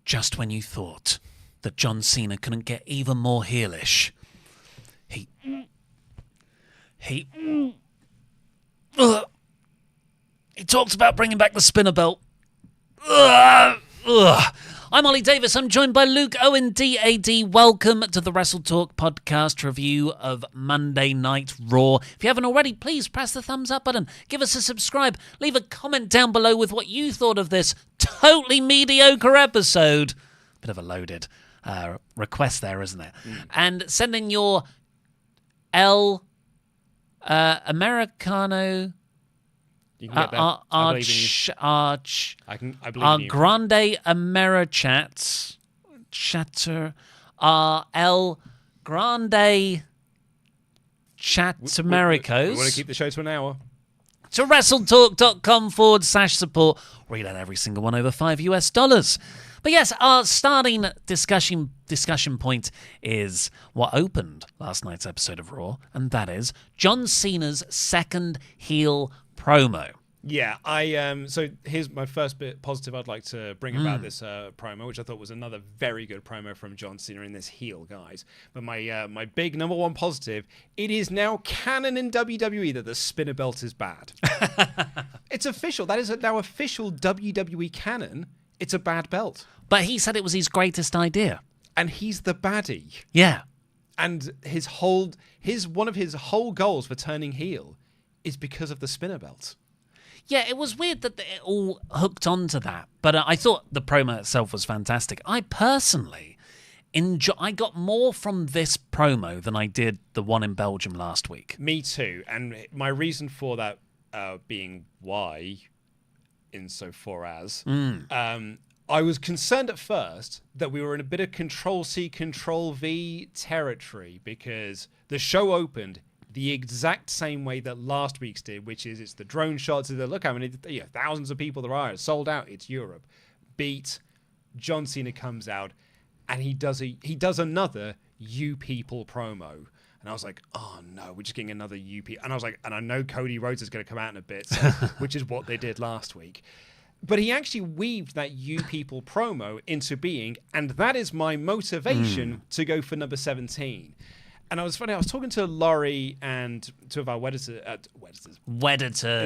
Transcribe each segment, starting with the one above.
just when you thought that John Cena couldn't get even more heelish, he talks about bringing back the spinner belt. I'm Ollie Davis. I'm joined by Luke Owen, DAD. Welcome to the WrestleTalk podcast review of Monday Night Raw. If you haven't already, please press the thumbs up button. Give us a subscribe. Leave a comment down below with what you thought of this totally mediocre episode. Bit of a loaded request there, isn't it? And send in your Americano... You can get that. I believe in you. I believe in you. Grande Americano Chapter. El Grande Chataméricos. We want to keep the show to an hour. To WrestleTalk.com/support. Read out every single one over $5. But yes, our starting discussion point is what opened last night's episode of Raw, and that is John Cena's second heel promo. Yeah, so here's my first bit positive I'd like to bring about this promo, which I thought was another very good promo from John Cena in this heel, guys. But my big number one positive, it is now canon in WWE that the spinner belt is bad. It's official. That is now official WWE canon. It's a bad belt. But he said it was his greatest idea. And he's the baddie. Yeah. And one of his whole goals for turning heel is because of the spinner belt. Yeah, it was weird that it all hooked onto that. But I thought the promo itself was fantastic. I personally I got more from this promo than I did the one in Belgium last week. Me too. And my reason for that being why, insofar as, I was concerned at first that we were in a bit of Control-C, Control-V territory because the show opened the exact same way that last week's did, which is it's the drone shots. Look how many thousands of people there are. It's sold out. It's Europe. Beat. John Cena comes out and he does another "You People" promo. And I was like, oh no, we're just getting another "You People." And I was like, and I know Cody Rhodes is going to come out in a bit, so, which is what they did last week. But he actually weaved that "You People" promo into being, and that is my motivation to go for number 17. And I was talking to Laurie and two of our editors. It's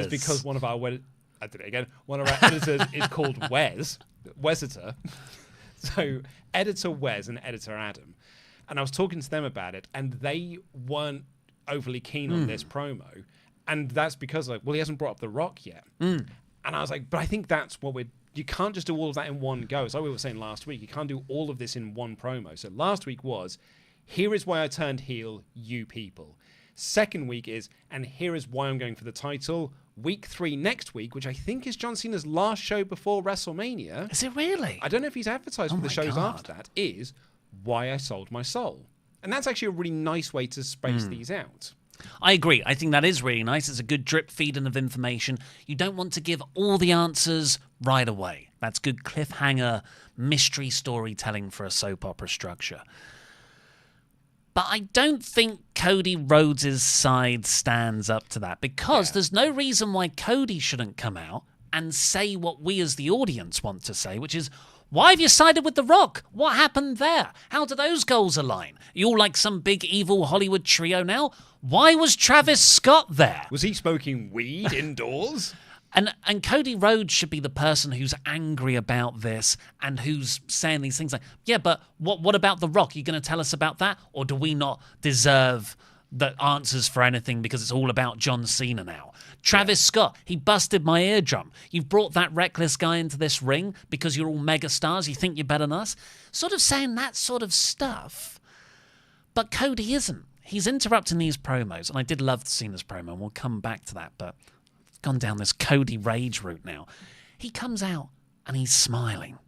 because one of our I did it again. One of our editors is called Wesitor. So editor Wes and editor Adam. And I was talking to them about it, and they weren't overly keen on this promo. And that's because he hasn't brought up The Rock yet. And I was like, but I think that's what you can't just do all of that in one go. So we were saying last week, you can't do all of this in one promo. So last week was, here is why I turned heel, you people. Second week is, and here is why I'm going for the title. Week 3 next week, which I think is John Cena's last show before WrestleMania. Is it really? I don't know if he's advertised for the shows after that, is why I sold my soul. And that's actually a really nice way to space these out. I agree. I think that is really nice. It's a good drip feeding of information. You don't want to give all the answers right away. That's good cliffhanger, mystery storytelling for a soap opera structure. But I don't think Cody Rhodes' side stands up to that because there's no reason why Cody shouldn't come out and say what we as the audience want to say, which is, why have you sided with The Rock? What happened there? How do those goals align? Are you all like some big evil Hollywood trio now? Why was Travis Scott there? Was he smoking weed indoors? And Cody Rhodes should be the person who's angry about this and who's saying these things like, yeah, but what about The Rock? Are you going to tell us about that? Or do we not deserve the answers for anything because it's all about John Cena now? Travis Scott, he busted my eardrum. You've brought that reckless guy into this ring because you're all megastars. You think you're better than us? Sort of saying that sort of stuff. But Cody isn't. He's interrupting these promos. And I did love Cena's promo, and we'll come back to that. But gone down this Cody rage route now. He comes out and he's smiling.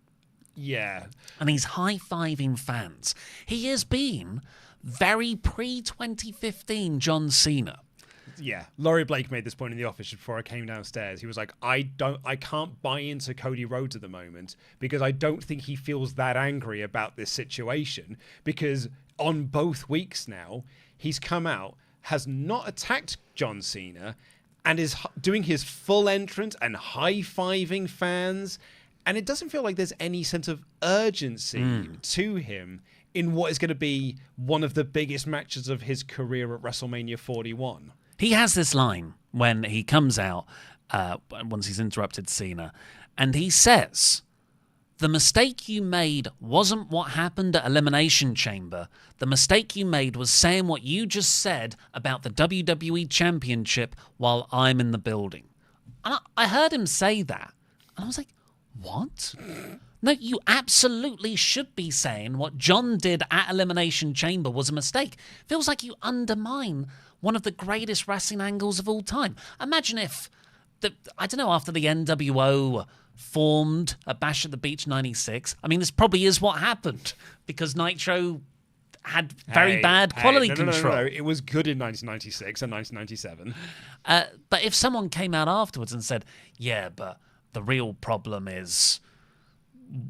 Yeah. And he's high-fiving fans. He has been very pre-2015 John Cena. Yeah. Laurie Blake made this point in the office before I came downstairs. He was like, I can't buy into Cody Rhodes at the moment because I don't think he feels that angry about this situation because on both weeks now, he's come out, has not attacked John Cena, and is doing his full entrance and high-fiving fans And it doesn't feel like there's any sense of urgency to him in what is going to be one of the biggest matches of his career at WrestleMania 41. He has this line when he comes out, once he's interrupted Cena, and he says, "The mistake you made wasn't what happened at Elimination Chamber. The mistake you made was saying what you just said about the WWE Championship while I'm in the building." And I heard him say that, and I was like, what? No, you absolutely should be saying what John did at Elimination Chamber was a mistake. Feels like you undermine one of the greatest wrestling angles of all time. Imagine if, I don't know, after the NWO formed at Bash at the Beach 96, I mean, this probably is what happened, because Nitro had very bad quality control. No. It was good in 1996 and 1997. But if someone came out afterwards and said, yeah, but the real problem is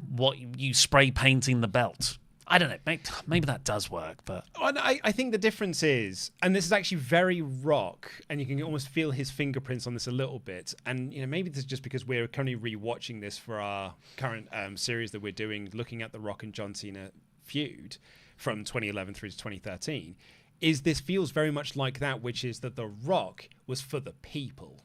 what you spray painting the belt. I don't know. Maybe that does work, but I think the difference is, and this is actually very Rock, and you can almost feel his fingerprints on this a little bit. And maybe this is just because we're currently rewatching this for our current series that we're doing, looking at the Rock and John Cena feud from 2011 through to 2013. Is this feels very much like that, which is that The Rock was for the people.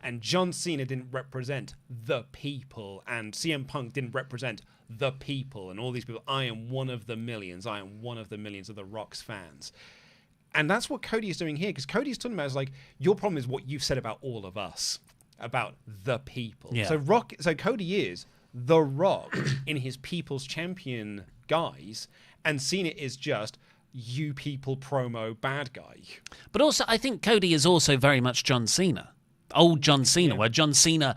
And John Cena didn't represent the people, and CM Punk didn't represent the people, and all these people. I am one of the millions. I am one of the millions of The Rock's fans. And that's what Cody is doing here, because Cody's talking about is like, your problem is what you've said about all of us, about the people. Yeah. So Cody is The Rock in his people's champion guise, and Cena is just you people promo bad guy. But also, I think Cody is also very much John Cena. Old John Cena, where John Cena,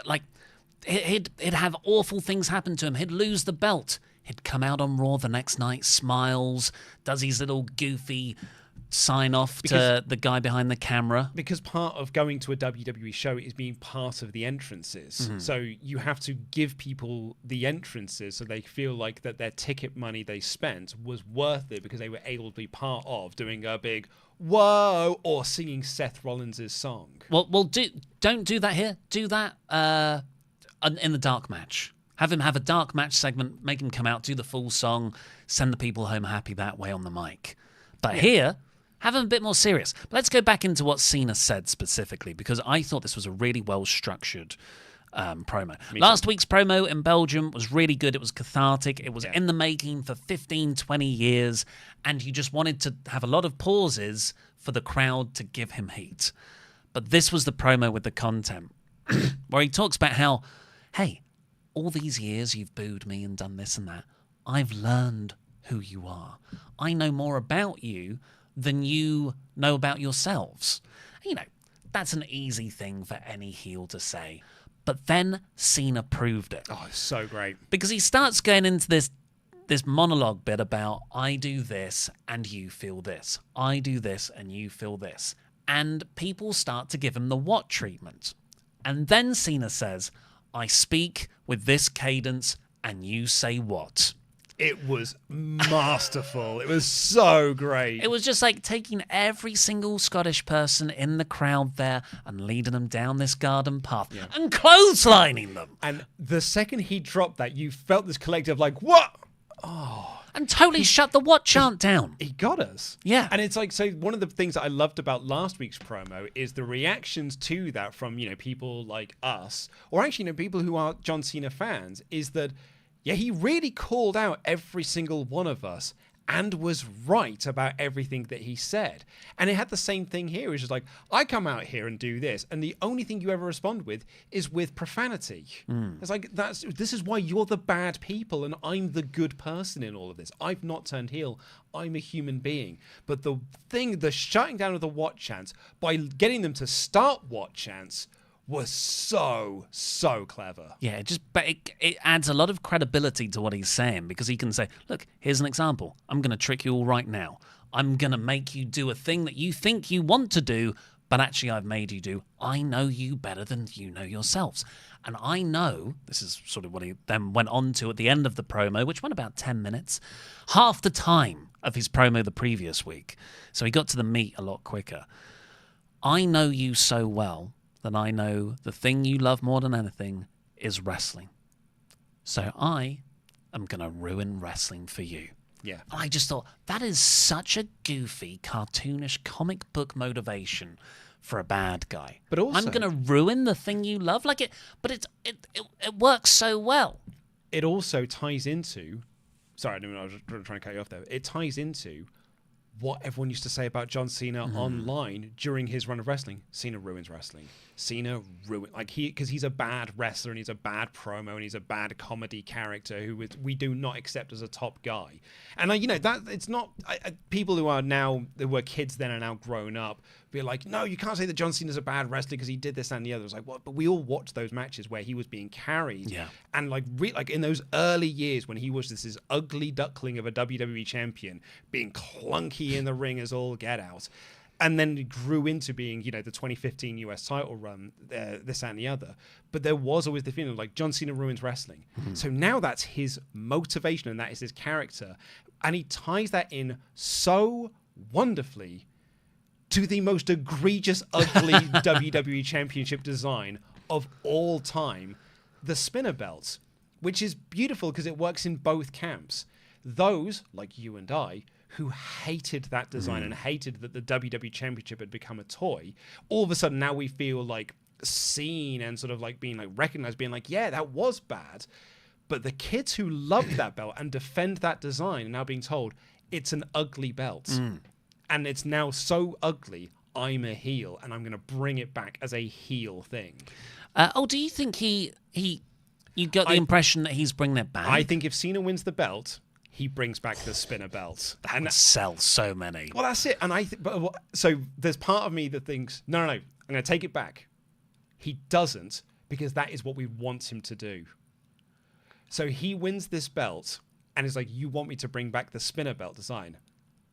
like, he'd have awful things happen to him. He'd lose the belt. He'd come out on Raw the next night, smiles, does his little goofy sign off to the guy behind the camera. Because part of going to a WWE show is being part of the entrances. So you have to give people the entrances so they feel like that their ticket money they spent was worth it, because they were able to be part of doing a big whoa or singing Seth Rollins' song. Well, don't do that here. Do that in the dark match. Have him have a dark match segment, make him come out, do the full song, send the people home happy that way on the mic. But here, have him a bit more serious. But let's go back into what Cena said specifically, because I thought this was a really well-structured promo. Last week's promo in Belgium was really good. It was cathartic. It was in the making for 15, 20 years, and he just wanted to have a lot of pauses for the crowd to give him heat. But this was the promo with the content, where he talks about how, hey, all these years you've booed me and done this and that. I've learned who you are. I know more about you than you know about yourselves. That's an easy thing for any heel to say. But then Cena proved it. Oh, it's so great. Because he starts going into this monologue bit about, I do this and you feel this. I do this and you feel this. And people start to give him the what treatment. And then Cena says, I speak with this cadence and you say what. It was masterful. It was so great. It was just like taking every single Scottish person in the crowd there and leading them down this garden path and clotheslining them. And the second he dropped that, you felt this collective like, what? Oh. And totally shut the what chant down. He got us. Yeah. And it's like, so one of the things that I loved about last week's promo is the reactions to that from, people like us, or actually, people who are John Cena fans, is that, he really called out every single one of us and was right about everything that he said. And it had the same thing here. It's just like, I come out here and do this, and the only thing you ever respond with is with profanity. It's like, this is why you're the bad people and I'm the good person in all of this. I've not turned heel. I'm a human being. But the shutting down of the what chants by getting them to start what chants was so clever. Yeah, it adds a lot of credibility to what he's saying, because he can say, look, here's an example. I'm going to trick you all right now. I'm going to make you do a thing that you think you want to do, but actually I've made you do. I know you better than you know yourselves. And I know, this is sort of what he then went on to at the end of the promo, which went about 10 minutes, half the time of his promo the previous week. So he got to the meat a lot quicker. I know you so well that I know the thing you love more than anything is wrestling. So I am going to ruin wrestling for you. Yeah. And I just thought, that is such a goofy, cartoonish comic book motivation for a bad guy. But also, I'm going to ruin the thing you love. Like it, but it works so well. It also ties into... Sorry, I was trying to cut you off there. It ties into what everyone used to say about John Cena online during his run of wrestling. Cena ruins wrestling. Cena because he's a bad wrestler and he's a bad promo and he's a bad comedy character who we do not accept as a top guy. And that it's not people who were kids then are now grown up be like, no, you can't say that John Cena's a bad wrestler because he did this and the other. It's like, what? But we all watched those matches where he was being carried. Yeah. And like in those early years when he was this ugly duckling of a WWE champion, being clunky in the ring as all get out. And then it grew into being, the 2015 US title run, this and the other. But there was always the feeling like John Cena ruins wrestling. So now that's his motivation and that is his character. And he ties that in so wonderfully to the most egregious, ugly WWE Championship design of all time, the spinner belts, which is beautiful because it works in both camps. Those, like you and I, who hated that design and hated that the WWE Championship had become a toy, all of a sudden now we feel like seen and sort of like being like recognized, being like, yeah, that was bad. But the kids who loved that belt and defend that design are now being told it's an ugly belt. And it's now so ugly, I'm a heel and I'm going to bring it back as a heel thing. Do you think you got the impression that he's bringing it back? I think if Cena wins the belt, he brings back the spinner belt. That would sell so many. Well, that's it. And so there's part of me that thinks, no, I'm going to take it back. He doesn't, because that is what we want him to do. So he wins this belt and is like, you want me to bring back the spinner belt design?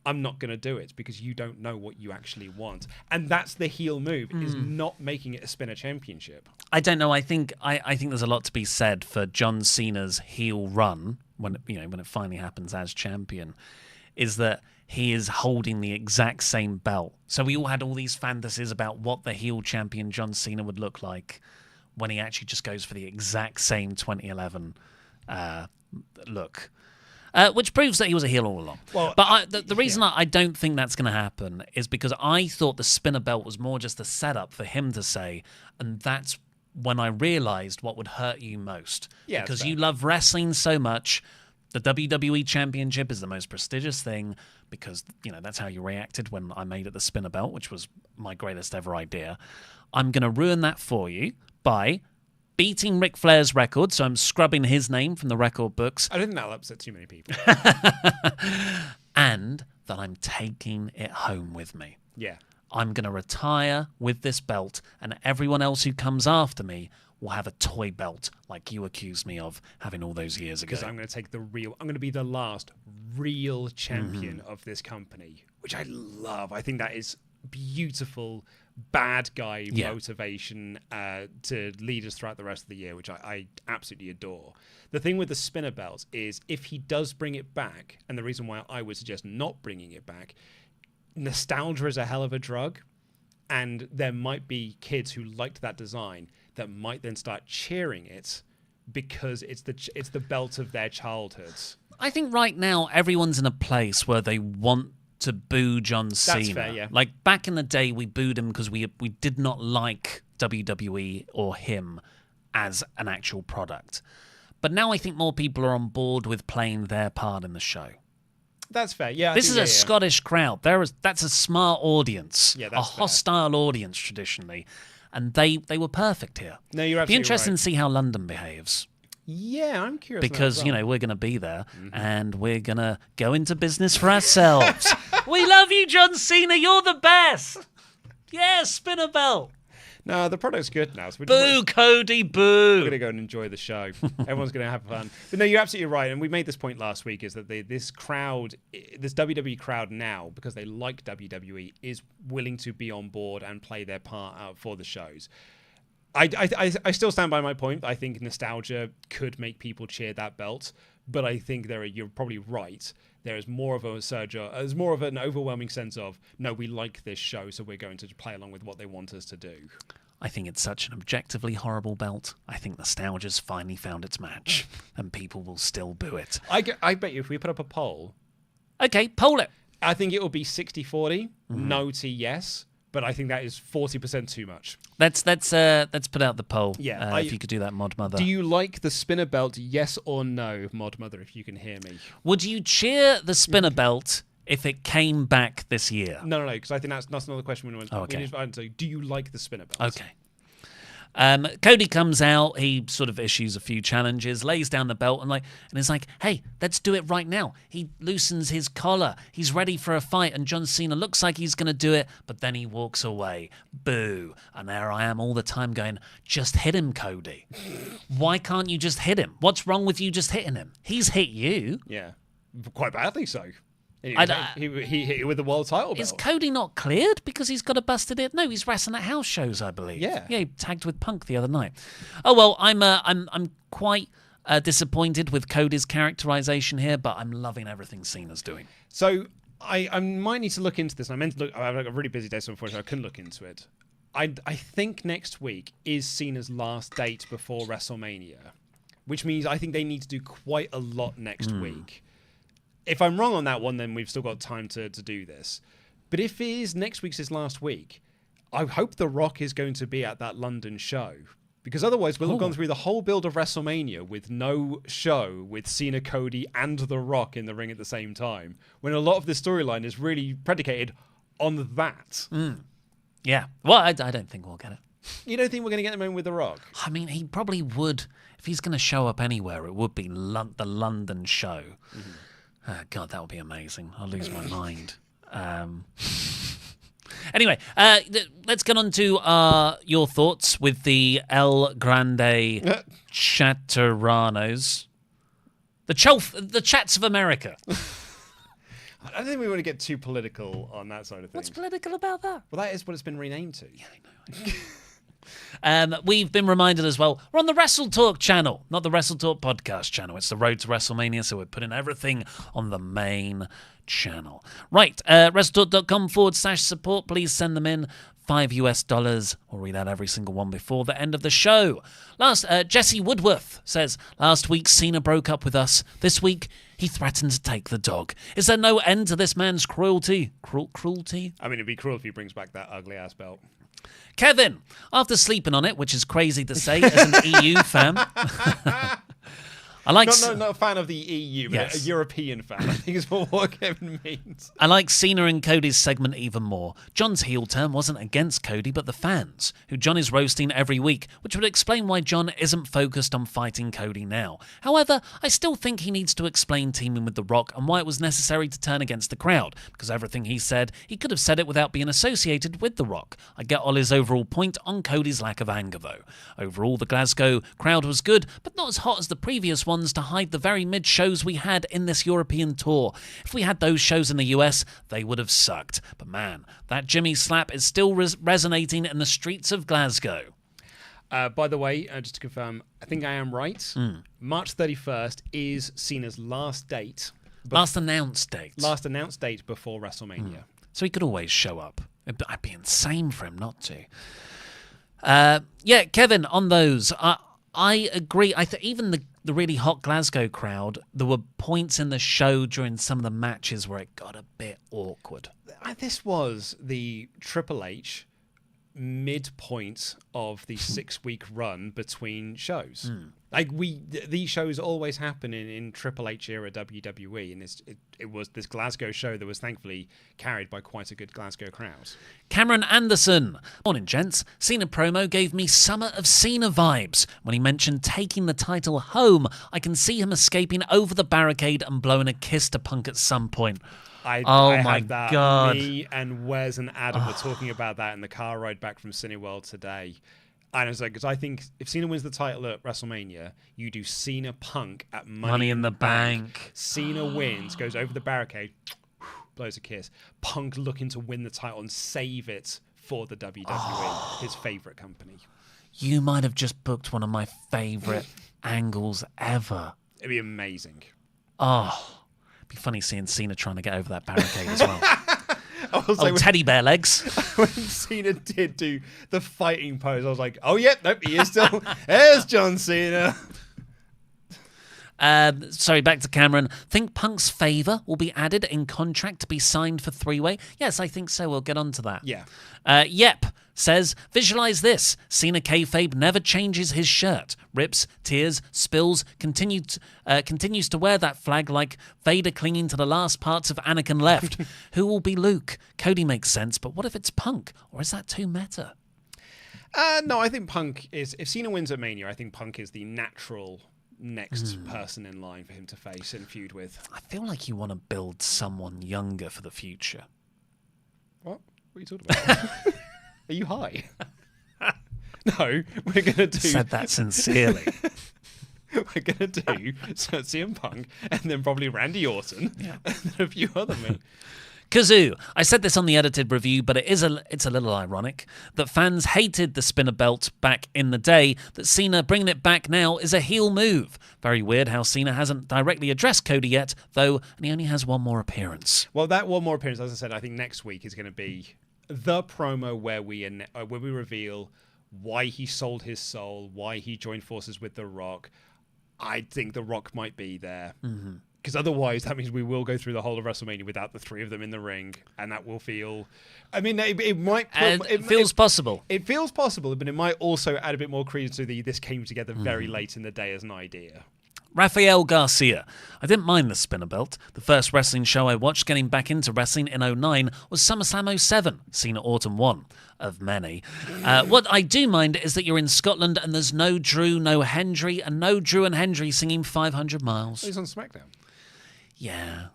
I'm not going to do it because you don't know what you actually want. And that's the heel move, is not making it a spinner championship. I don't know. I think there's a lot to be said for John Cena's heel run when it finally happens as champion, is that he is holding the exact same belt. So we all had all these fantasies about what the heel champion John Cena would look like when he actually just goes for the exact same 2011 look. Which proves that he was a heel all along. Well, but the reason I don't think that's going to happen is because I thought the spinner belt was more just a setup for him to say, and that's when I realized what would hurt you most. Yeah, because you love wrestling so much. The WWE Championship is the most prestigious thing because, that's how you reacted when I made it the spinner belt, which was my greatest ever idea. I'm going to ruin that for you by beating Ric Flair's record, so I'm scrubbing his name from the record books. I don't think that'll upset too many people. And that I'm taking it home with me. Yeah. I'm going to retire with this belt, and everyone else who comes after me will have a toy belt like you accused me of having all those years ago. Because I'm going to take I'm going to be the last real champion of this company, which I love. I think that is beautiful bad guy motivation to lead us throughout the rest of the year, which I absolutely adore. The thing with the spinner belts is if he does bring it back, and the reason why I would suggest not bringing it back, nostalgia is a hell of a drug, and there might be kids who liked that design that might then start cheering it because it's the belt of their childhoods. I think right now everyone's in a place where they want to boo John Cena. That's fair, yeah. Like back in the day, we booed him because we did not like WWE or him as an actual product. But now I think more people are on board with playing their part in the show. That's fair, yeah. This is a Scottish crowd. That's a smart audience, yeah, that's a hostile audience traditionally, and they were perfect here. No, you're absolutely Be interesting right. to see how London behaves. Yeah, I'm curious. Because, we're going to be there and we're going to go into business for ourselves. We love you, John Cena. You're the best. Yeah, spin a belt. No, the product's good now. So boo, Cody, boo. We're going to go and enjoy the show. Everyone's going to have fun. But no, you're absolutely right. And we made this point last week, is that this WWE crowd now, because they like WWE, is willing to be on board and play their part out for the shows. I still stand by my point. I think nostalgia could make people cheer that belt, but I think you're probably right. There is more of a surge. There's more of an overwhelming sense of, no, we like this show, so we're going to play along with what they want us to do. I think it's such an objectively horrible belt. I think nostalgia's finally found its match, and people will still boo it. I bet you if we put up a poll... Okay, poll it. I think it will be 60-40, no to yes, but I think that is 40% too much. Let's put out the poll. Yeah, if you could do that, Mod Mother. Do you like the spinner belt, yes or no, Mod Mother, if you can hear me? Would you cheer the spinner belt if it came back this year? No, because I think that's another question we want to answer. Do you like the spinner belt? Okay. Cody comes out, he sort of issues a few challenges, lays down the belt and is like, hey, let's do it right now. He loosens his collar. He's ready for a fight, and John Cena looks like he's going to do it, but then he walks away. Boo. And there I am all the time going, just hit him, Cody. Why can't you just hit him? What's wrong with you just hitting him? He's hit you. Yeah, quite badly so. He hit you with the world title belt. Is Cody not cleared because he's got a busted ear? No, he's wrestling at house shows, I believe. Yeah, he tagged with Punk the other night. Oh well, I'm quite disappointed with Cody's characterization here, but I'm loving everything Cena's doing. So I might need to look into this. I meant to look. I have a really busy day, so unfortunately I couldn't look into it. I think next week is Cena's last date before WrestleMania, which means I think they need to do quite a lot next week. If I'm wrong on that one, then we've still got time to do this. But if it is next week's his last week, I hope The Rock is going to be at that London show. Because otherwise we'll have gone through the whole build of WrestleMania with no show with Cena, Cody, and The Rock in the ring at the same time, when a lot of the storyline is really predicated on that. Yeah. Well, I don't think we'll get it. You don't think we're going to get him in with The Rock? I mean, he probably would. If he's going to show up anywhere, it would be the London show. Oh, God, that would be amazing. I'll lose my mind. Anyway, let's get on to your thoughts with the El Grande Chatteranos. The Chats of America. I don't think we want to get too political on that side of things. What's political about that? Well, that is what it's been renamed to. Yeah, I know. We've been reminded as well, we're on the WrestleTalk channel, not the WrestleTalk podcast channel. It's the road to WrestleMania, so we're putting everything on the main channel. Right, WrestleTalk.com/support. Please send them in. $5. We'll read out every single one before the end of the show. Jesse Woodworth says, last week Cena broke up with us. This week he threatened to take the dog. Is there no end to this man's cruelty? Cruelty? I mean, it'd be cruel if he brings back that ugly ass belt. Kevin, after sleeping on it, which is crazy to say as an EU fan. I like not a fan of the EU, but yes. A European fan, I think is what Kevin means. I like Cena and Cody's segment even more. John's heel turn wasn't against Cody, but the fans, who John is roasting every week, which would explain why John isn't focused on fighting Cody now. However, I still think he needs to explain teaming with The Rock and why it was necessary to turn against the crowd, because everything he said, he could have said it without being associated with The Rock. I get Ollie's overall point on Cody's lack of anger, though. Overall, the Glasgow crowd was good, but not as hot as the previous ones to hide the very mid-shows we had in this European tour. If we had those shows in the US, they would have sucked. But man, that Jimmy slap is still resonating in the streets of Glasgow. By the way, just to confirm, I think I am right. March 31st is Cena's last date. Last announced date. Last announced date before WrestleMania. So he could always show up. I'd be insane for him not to. Yeah, Kevin, on those, I agree. Even the really hot Glasgow crowd, there were points in the show during some of the matches where it got a bit awkward. This was the Triple H midpoint of the 6-week run between shows. These shows always happen in Triple H era WWE, and it was this Glasgow show that was thankfully carried by quite a good Glasgow crowd. Cameron Anderson. Morning, gents. Cena promo gave me Summer of Cena vibes. When he mentioned taking the title home, I can see him escaping over the barricade and blowing a kiss to Punk at some point. I my had that. God. Me and Wes and Adam were talking about that in the car ride back from Cineworld today. And I was like, because I think if Cena wins the title at WrestleMania, you do Cena Punk at Money in the Bank. Cena wins, goes over the barricade, blows a kiss. Punk looking to win the title and save it for the WWE, his favorite company. You might have just booked one of my favorite angles ever. It'd be amazing. Oh, it'd be funny seeing Cena trying to get over that barricade as well. Oh, teddy bear legs. When Cena did do the fighting pose, I was like, oh, yeah, nope, he is still... There's John Cena. Sorry, back to Cameron. Think Punk's favour will be added in contract to be signed for three-way? Yes, I think so. We'll get on to that. Yeah. Yep says, visualize this. Cena kayfabe never changes his shirt. Rips, tears, spills, continues to wear that flag like Vader clinging to the last parts of Anakin left. Who will be Luke? Cody makes sense, but what if it's Punk? Or is that too meta? No, I think Punk is... If Cena wins at Mania, I think Punk is the natural next person in line for him to face and feud with. I feel like you want to build someone younger for the future. What? What are you talking about? Are you high? No, we're going to do... Said that sincerely. We're going to do CM Punk and then probably Randy Orton and then a few other men. Kazoo, I said this on the edited review, but it's a little ironic that fans hated the spinner belt back in the day, that Cena bringing it back now is a heel move. Very weird how Cena hasn't directly addressed Cody yet, though, and he only has one more appearance. Well, that one more appearance, as I said, I think next week is going to be the promo where we reveal why he sold his soul, why he joined forces with The Rock. I think The Rock might be there. Mm-hmm. Because otherwise, that means we will go through the whole of WrestleMania without the three of them in the ring, and that will feel... I mean, it might... It feels possible. It feels possible, but it might also add a bit more credence to this came together very late in the day as an idea. Raquel Garcia. I didn't mind the spinner belt. The first wrestling show I watched getting back into wrestling in 2009 was SummerSlam 07, Cena Autumn 1, of many. What I do mind is that you're in Scotland and there's no Drew, no Hendry, and no Drew and Hendry singing 500 Miles. He's on SmackDown. Yeah.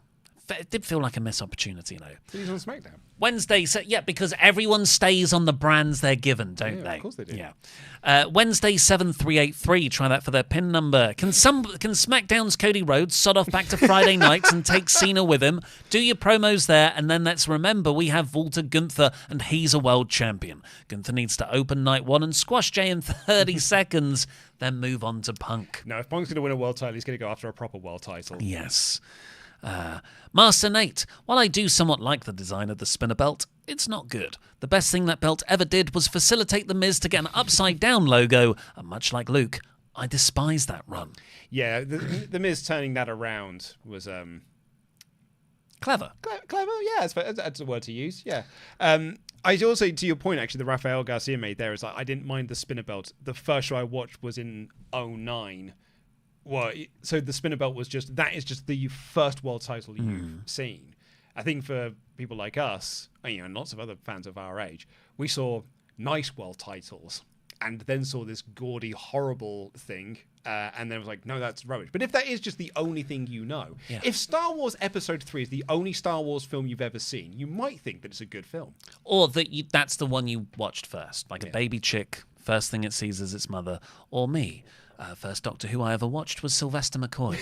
It did feel like a missed opportunity, though. He's on SmackDown. Wednesday, because everyone stays on the brands they're given, don't they? Of course they do. Yeah. Wednesday 7383. Try that for their pin number. Can SmackDown's Cody Rhodes sod off back to Friday nights and take Cena with him? Do your promos there, and then let's remember we have Walter Gunther, and he's a world champion. Gunther needs to open night one and squash Jay in 30 seconds, then move on to Punk. No, if Punk's going to win a world title, he's going to go after a proper world title. Yes. Master Nate, while I do somewhat like the design of the spinner belt, it's not good. The best thing that belt ever did was facilitate The Miz to get an upside-down logo, and much like Luke, I despise that run. Yeah, the Miz turning that around was... Clever. Clever, yeah, that's a word to use, yeah. I also, to your point, actually, the Raquel Garcia made there is like, I didn't mind the spinner belt. The first show I watched was in 2009. Well, so the spinner belt was that is just the first world title you've seen. I think for people like us, and lots of other fans of our age, we saw nice world titles and then saw this gaudy, horrible thing, and then was like, no, that's rubbish. But if that is just the only thing you know, if Star Wars Episode 3 is the only Star Wars film you've ever seen, you might think that it's a good film. Or that that's the one you watched first, like a baby chick, first thing it sees is its mother, or me. First Doctor Who I ever watched was Sylvester McCoy.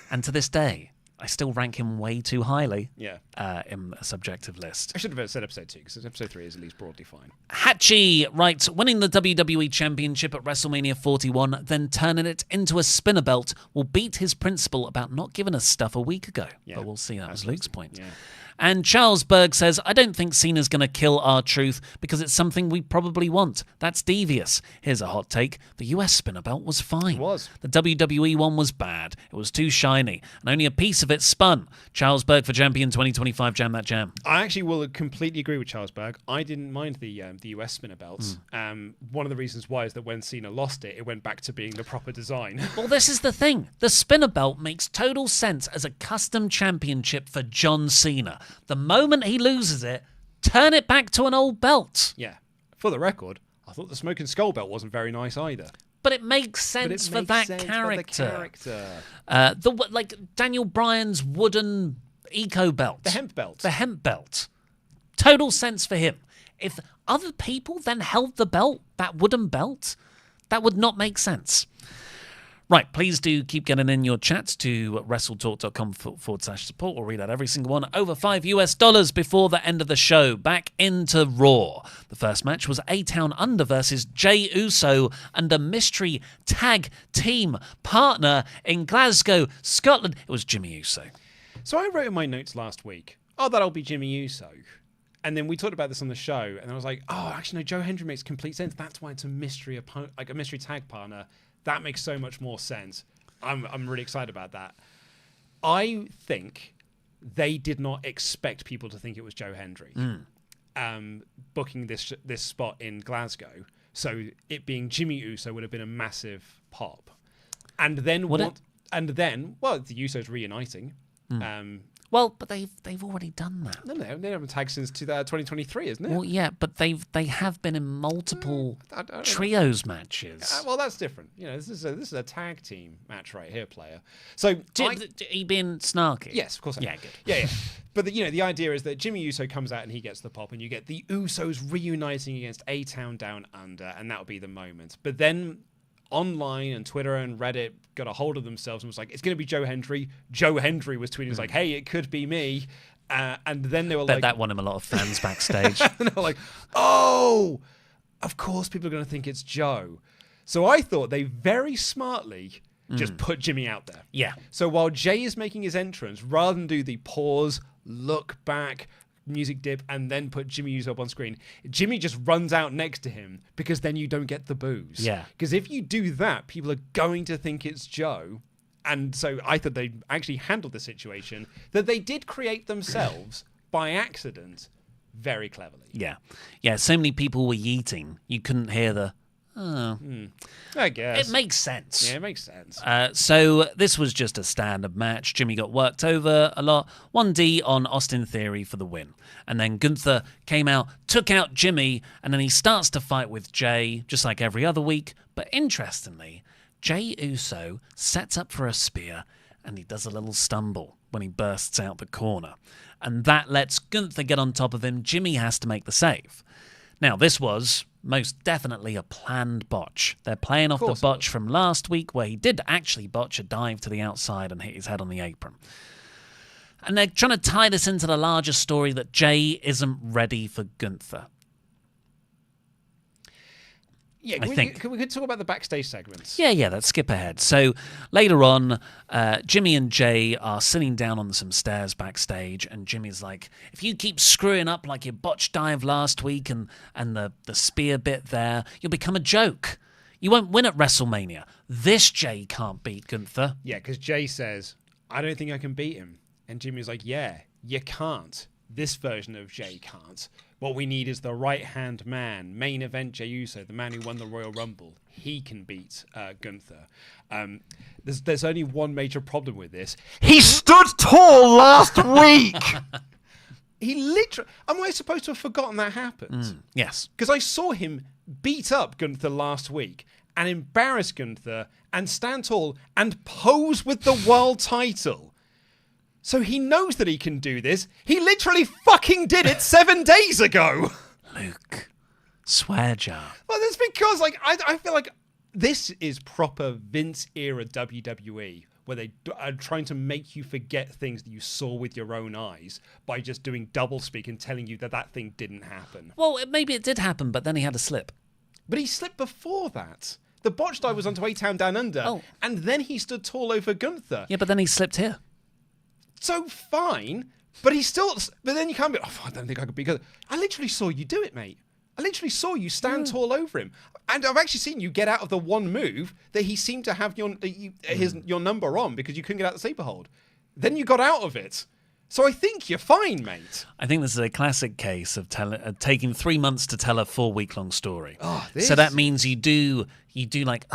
And to this day, I still rank him way too highly in a subjective list. I should have said Episode 2, because Episode 3 is at least broadly fine. Hatchie writes, winning the WWE Championship at WrestleMania 41, then turning it into a spinner belt will beat his principle about not giving us stuff a week ago. Yeah, but we'll see. That was Luke's point. Yeah. And Charles Berg says, I don't think Cena's going to kill R-Truth because it's something we probably want. That's devious. Here's a hot take. The US spinner belt was fine. It was. The WWE one was bad. It was too shiny, and only a piece of it spun. Charles Berg for Champion 2025. Jam that jam. I actually will completely agree with Charles Berg. I didn't mind the US spinner belts. One of the reasons why is that when Cena lost it, it went back to being the proper design. Well, this is the thing. The spinner belt makes total sense as a custom championship for John Cena. The moment he loses it, turn it back to an old belt. Yeah. For the record, I thought the Smoking Skull belt wasn't very nice either. But it makes sense for that character. Like Daniel Bryan's wooden eco belt. The hemp belt. The hemp belt. Total sense for him. If other people then held the belt, that wooden belt, that would not make sense. Right, please do keep getting in your chats to WrestleTalk.com/support. We'll read out every single one. Over $5 before the end of the show. Back into Raw. The first match was A-Town Under versus Jey Uso and a mystery tag team partner in Glasgow, Scotland. It was Jimmy Uso. So I wrote in my notes last week, that'll be Jimmy Uso. And then we talked about this on the show, and I was like, oh, actually, no, Joe Hendry makes complete sense. That's why it's a mystery opponent, like a mystery tag partner. That makes so much more sense. I'm really excited about that. I think they did not expect people to think it was Joe Hendry booking this spot in Glasgow. So it being Jimmy Uso would have been a massive pop. And then well, the Usos reuniting. Well, but they've already done that. No, they haven't tagged since 2023, isn't it? Well, yeah, but they have been in multiple trios matches. Well, that's different. You know, this is a tag team match right here, player. So he being snarky. Yes, of course. Yeah, good. Yeah. But the idea is that Jimmy Uso comes out and he gets the pop, and you get the Usos reuniting against A-Town Down Under, and that'll be the moment. But then online and Twitter and Reddit got a hold of themselves and was like, it's going to be Joe Hendry. Joe Hendry was tweeting, like, hey, it could be me. And then they were like... That won him a lot of fans backstage. And they were like, oh, of course people are going to think it's Joe. So I thought they very smartly just put Jimmy out there. Yeah. So while Jay is making his entrance, rather than do the pause, look back, music dip, and then put Jimmy Uso up on screen, Jimmy just runs out next to him, because then you don't get the boos. Yeah. Because if you do that, people are going to think it's Joe. And so I thought they actually handled the situation that they did create themselves by accident very cleverly. Yeah. Yeah, so many people were yeeting. You couldn't hear the... I guess. It makes sense. Yeah, it makes sense. So this was just a standard match. Jimmy got worked over a lot. 1D on Austin Theory for the win. And then Gunther came out, took out Jimmy, and then he starts to fight with Jay, just like every other week. But interestingly, Jay Uso sets up for a spear, and he does a little stumble when he bursts out the corner. And that lets Gunther get on top of him. Jimmy has to make the save. Now, this was most definitely a planned botch. They're playing off the botch from last week, where he did actually botch a dive to the outside and hit his head on the apron. And they're trying to tie this into the larger story that Jay isn't ready for Gunther. Yeah, we could talk about the backstage segments. Yeah, let's skip ahead. So later on, Jimmy and Jay are sitting down on some stairs backstage, and Jimmy's like, if you keep screwing up like your botch dive last week and the spear bit there, you'll become a joke. You won't win at WrestleMania. This Jay can't beat Gunther. Yeah, because Jay says, I don't think I can beat him. And Jimmy's like, yeah, you can't. This version of Jay can't. What we need is the right-hand man, main event Jey Uso, the man who won the Royal Rumble. He can beat Gunther. There's only one major problem with this. He stood tall last week! He literally... Am I supposed to have forgotten that happened? Yes. Because I saw him beat up Gunther last week and embarrass Gunther and stand tall and pose with the world title. So he knows that he can do this. He literally fucking did it 7 days ago. Luke, swear jar. Well, that's because I feel like this is proper Vince era WWE, where they are trying to make you forget things that you saw with your own eyes by just doing doublespeak and telling you that thing didn't happen. Well, maybe it did happen, but then he had a slip. But he slipped before that. The botch dive was onto A-Town Down Under, and then he stood tall over Gunther. Yeah, but then he slipped here. So fine, but then you can't be, I don't think I could beat Gunther. I literally saw you do it, mate. I literally saw you stand tall over him. And I've actually seen you get out of the one move that he seemed to have your number on, because you couldn't get out the sleeper hold. Then you got out of it. So I think you're fine, mate. I think this is a classic case of taking 3 months to tell a 4-week-long story. This. So that means you do like,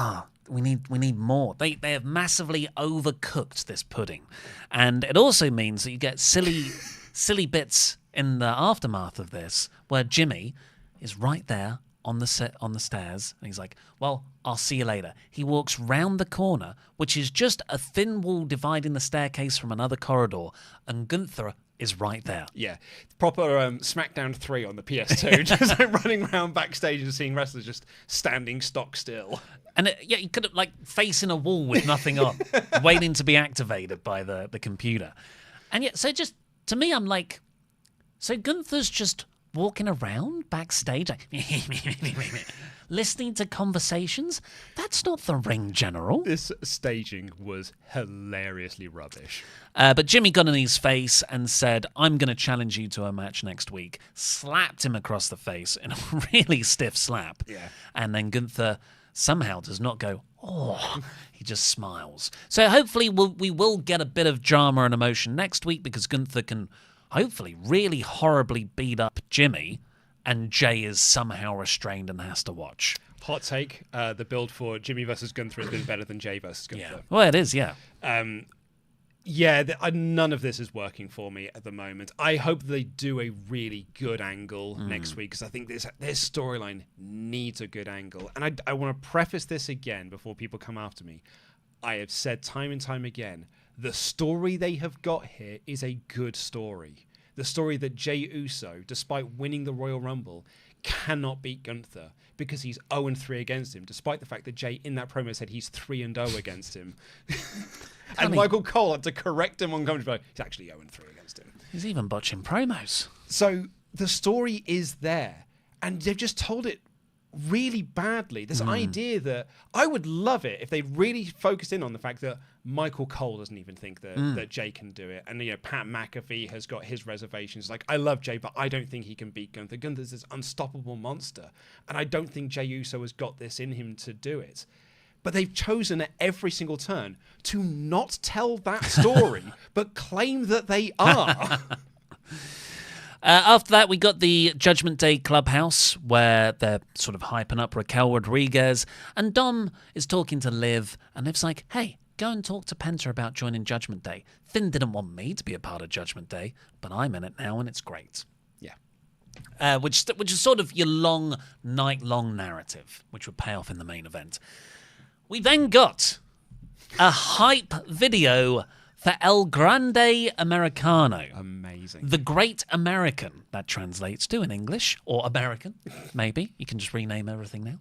we need more. They have massively overcooked this pudding. And it also means that you get silly bits in the aftermath of this, where Jimmy is right there on the stairs, and he's like, well, I'll see you later. He walks round the corner, which is just a thin wall dividing the staircase from another corridor, and Gunther is right there. Yeah, proper SmackDown 3 on the PS2, just running around backstage and seeing wrestlers just standing stock still. And he could have facing a wall with nothing on, waiting to be activated by the computer. And yet, so just to me, I'm like, so Gunther's just walking around backstage, like, listening to conversations. That's not the ring general. This staging was hilariously rubbish. But Jimmy got in his face and said, I'm going to challenge you to a match next week. Slapped him across the face in a really stiff slap. Yeah. And then Gunther somehow does not go, oh, he just smiles. So hopefully we will get a bit of drama and emotion next week because Gunther can hopefully really horribly beat up Jimmy and Jay is somehow restrained and has to watch. Hot take, the build for Jimmy versus Gunther has been better than Jay versus Gunther. Yeah. Well, it is, yeah. None of this is working for me at the moment. I hope they do a really good angle next week because I think this storyline needs a good angle. And I want to preface this again before people come after me. I have said time and time again, the story they have got here is a good story. The story that Jey Uso, despite winning the Royal Rumble, cannot beat Gunther because he's 0-3 against him, despite the fact that Jay in that promo said he's 3-0 against him. And Michael Cole had to correct him on commentary. He's actually 0-3 against him. He's even botching promos. So the story is there, and they've just told it really badly. This idea that I would love it if they really focused in on the fact that Michael Cole doesn't even think that Jay can do it, and Pat McAfee has got his reservations. Like, I love Jay, but I don't think he can beat Gunther. Gunther's this unstoppable monster, and I don't think Jey Uso has got this in him to do it. But they've chosen at every single turn to not tell that story, but claim that they are. After that, we got the Judgment Day Clubhouse, where they're sort of hyping up Raquel Rodriguez, and Dom is talking to Liv, and Liv's like, hey, go and talk to Penta about joining Judgment Day. Finn didn't want me to be a part of Judgment Day, but I'm in it now, and it's great. Yeah. Which is sort of your long, night-long narrative, which would pay off in the main event. We then got a hype video for El Grande Americano. Amazing. The Great American, that translates to in English, or American, maybe. You can just rename everything now.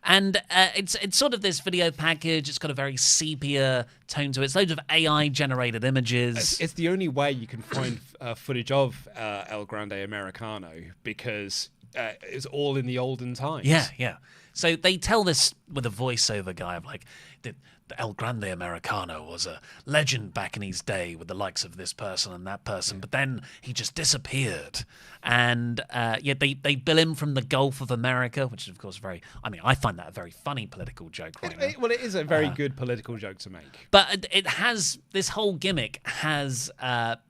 And it's sort of this video package. It's got a very sepia tone to it. It's loads of AI-generated images. It's the only way you can find footage of El Grande Americano because it's all in the olden times. Yeah. So they tell this with a voiceover guy of like, the El Grande Americano was a legend back in his day with the likes of this person and that person, but then he just disappeared. And they bill him from the Gulf of America, which is, of course, I find that a very funny political joke right now. Well, it is a very good political joke to make. But this whole gimmick has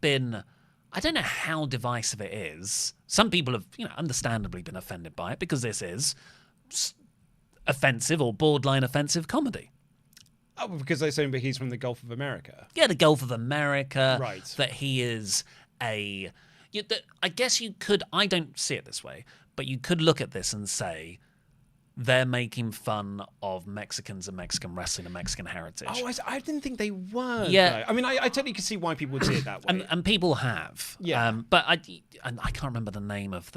been, I don't know how divisive it is. Some people have, understandably been offended by it because this is offensive or borderline offensive comedy. Oh, because they're saying that he's from the Gulf of America. Yeah, the Gulf of America. Right. That he is I guess you could, I don't see it this way, but you could look at this and say they're making fun of Mexicans and Mexican wrestling and Mexican heritage. Oh, I didn't think they were. Yeah. Though. I mean, I totally can see why people would see it that way. And people have. Yeah. But I can't remember the name of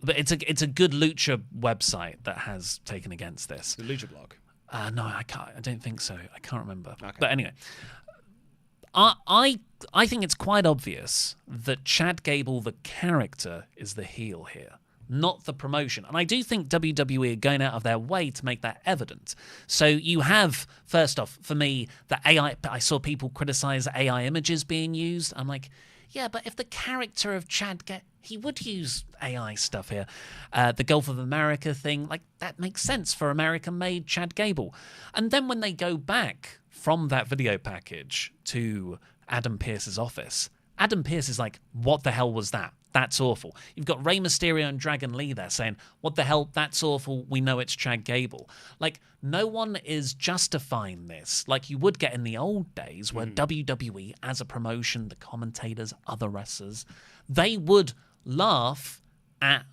but it's a good lucha website that has taken against this. The Lucha Blog. No, I can't. I don't think so. I can't remember. Okay. But anyway, I think it's quite obvious that Chad Gable, the character, is the heel here, not the promotion. And I do think WWE are going out of their way to make that evident. So you have, first off, for me, the AI. I saw people criticize AI images being used. I'm like, yeah, but if the character of Chad Gable, he would use AI stuff here. The Gulf of America thing, like, that makes sense for American-made Chad Gable. And then when they go back from that video package to Adam Pearce's office, Adam Pearce is like, what the hell was that? That's awful. You've got Rey Mysterio and Dragon Lee there saying, what the hell? That's awful. We know it's Chad Gable. Like, no one is justifying this like you would get in the old days where WWE, as a promotion, the commentators, other wrestlers, they would laugh at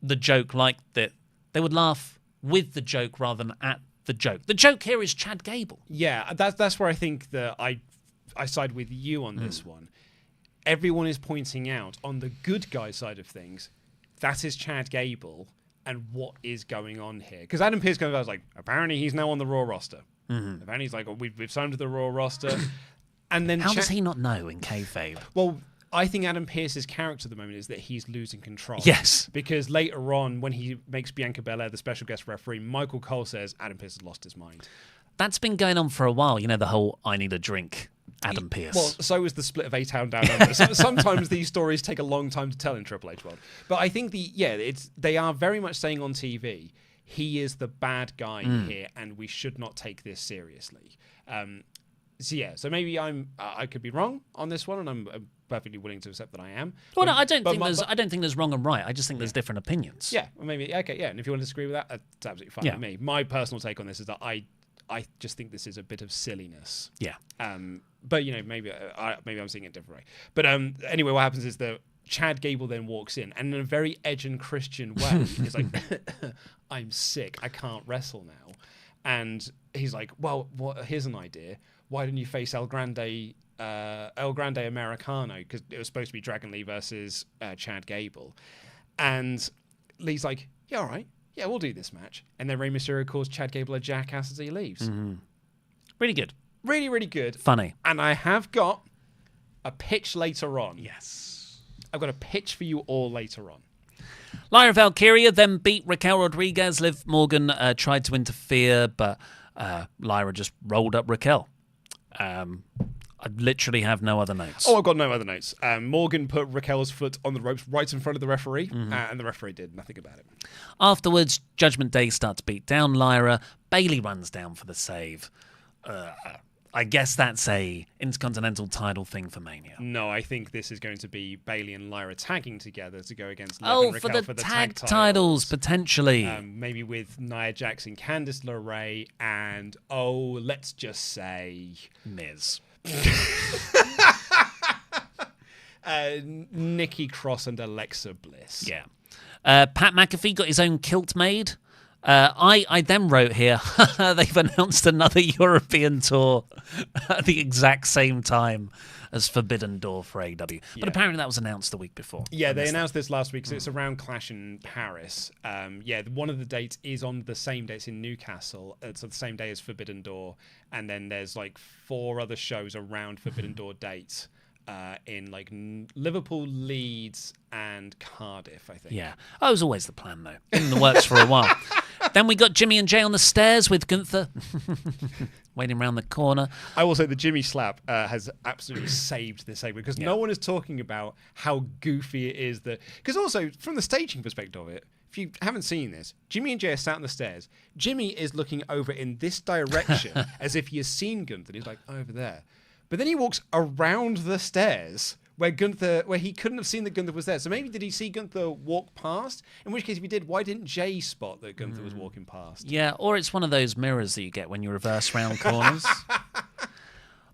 the joke like that. They would laugh with the joke rather than at the joke. The joke here is Chad Gable. Yeah, that's where I think that I side with you on this one. Everyone is pointing out on the good guy side of things, that is Chad Gable and what is going on here. Because Adam Pearce comes out like, apparently he's now on the Raw roster. Apparently he's like, we've signed to the Raw roster. And then How does he not know in kayfabe? Well, I think Adam Pearce's character at the moment is that he's losing control. Yes. Because later on, when he makes Bianca Belair the special guest referee, Michael Cole says Adam Pearce has lost his mind. That's been going on for a while. You know, the whole I need a drink, Adam Pearce. Well, so was the split of A-Town Down Under. Sometimes these stories take a long time to tell in Triple H world. But I think they are very much saying on TV, he is the bad guy here, and we should not take this seriously. So maybe I could be wrong on this one, and I'm perfectly willing to accept that I am. Well, no, I don't think there's wrong and right. I just think there's different opinions. Yeah, well, maybe okay, yeah. And if you want to disagree with that, that's absolutely fine with me. My personal take on this is that I just think this is a bit of silliness. Yeah. But maybe I'm seeing it a different way. But anyway, what happens is that Chad Gable then walks in, and in a very Edge and Christian way, he's like, "I'm sick. I can't wrestle now." And he's like, "Well, here's an idea. Why didn't you face El Grande Americano? Because it was supposed to be Dragon Lee versus Chad Gable." And Lee's like, "Yeah, all right. Yeah, we'll do this match." And then Rey Mysterio calls Chad Gable a jackass as he leaves. Mm-hmm. Really good. Really, really good. Funny. And I have got a pitch later on. Yes. I've got a pitch for you all later on. Lyra Valkyria then beat Raquel Rodriguez. Liv Morgan tried to interfere, but Lyra just rolled up Raquel. I literally have no other notes. Oh, I've got no other notes. Morgan put Raquel's foot on the ropes right in front of the referee, and the referee did nothing about it. Afterwards, Judgment Day start to beat down Lyra. Bayley runs down for the save. I guess that's a Intercontinental title thing for Mania. No, I think this is going to be Bayley and Lyra tagging together to go against Liv and Raquel for the tag titles, potentially. Maybe with Nia Jax and Candice LeRae, and let's just say Miz. Nikki Cross and Alexa Bliss. Yeah. Pat McAfee got his own kilt made. I then wrote here, they've announced another European tour at the exact same time as Forbidden Door for AEW. But apparently that was announced the week before. Yeah, they announced this last week, so it's around Clash in Paris. One of the dates is on the same day. It's in Newcastle. It's the same day as Forbidden Door. And then there's like 4 other shows around Forbidden Door dates. In like Liverpool, Leeds, and Cardiff, I think. Yeah, that was always the plan, though. In the works for a while. Then we got Jimmy and Jay on the stairs with Gunther waiting around the corner. I will say the Jimmy slap has absolutely saved this segment because no one is talking about how goofy it is. Because also, from the staging perspective of it, if you haven't seen this, Jimmy and Jay are sat on the stairs. Jimmy is looking over in this direction as if he has seen Gunther. He's like, over there. But then he walks around the stairs where he couldn't have seen that Gunther was there. So maybe did he see Gunther walk past? In which case, if he did, why didn't Jay spot that Gunther was walking past? Yeah, or it's one of those mirrors that you get when you reverse round corners.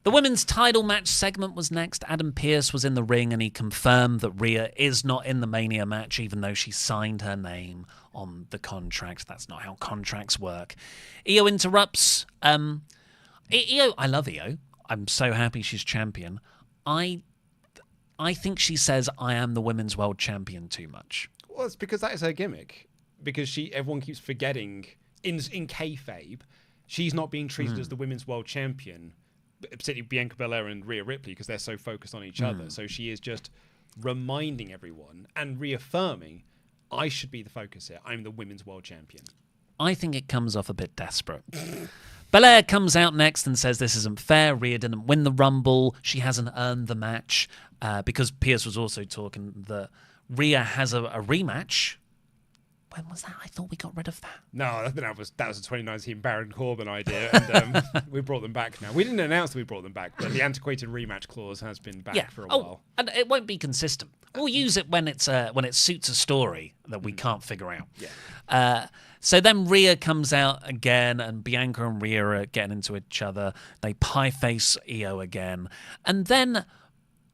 The women's title match segment was next. Adam Pearce was in the ring and he confirmed that Rhea is not in the Mania match, even though she signed her name on the contract. That's not how contracts work. Io interrupts. Io, I love Io. I'm so happy she's champion. I think she says I am the women's world champion too much. Well, it's because that is her gimmick. Because everyone keeps forgetting in kayfabe, she's not being treated as the women's world champion, particularly Bianca Belair and Rhea Ripley, because they're so focused on each other. So she is just reminding everyone and reaffirming, I should be the focus here. I'm the women's world champion. I think it comes off a bit desperate. Belair comes out next and says this isn't fair. Rhea didn't win the Rumble. She hasn't earned the match because Pierce was also talking that Rhea has a rematch. When was that? I thought we got rid of that. No, that was a 2019 Baron Corbin idea, and we brought them back now. We didn't announce that we brought them back, but the antiquated rematch clause has been back for a while. And it won't be consistent. We'll use it when it suits a story that we can't figure out. Yeah. So then Rhea comes out again, and Bianca and Rhea are getting into each other. They pie face Io again, and then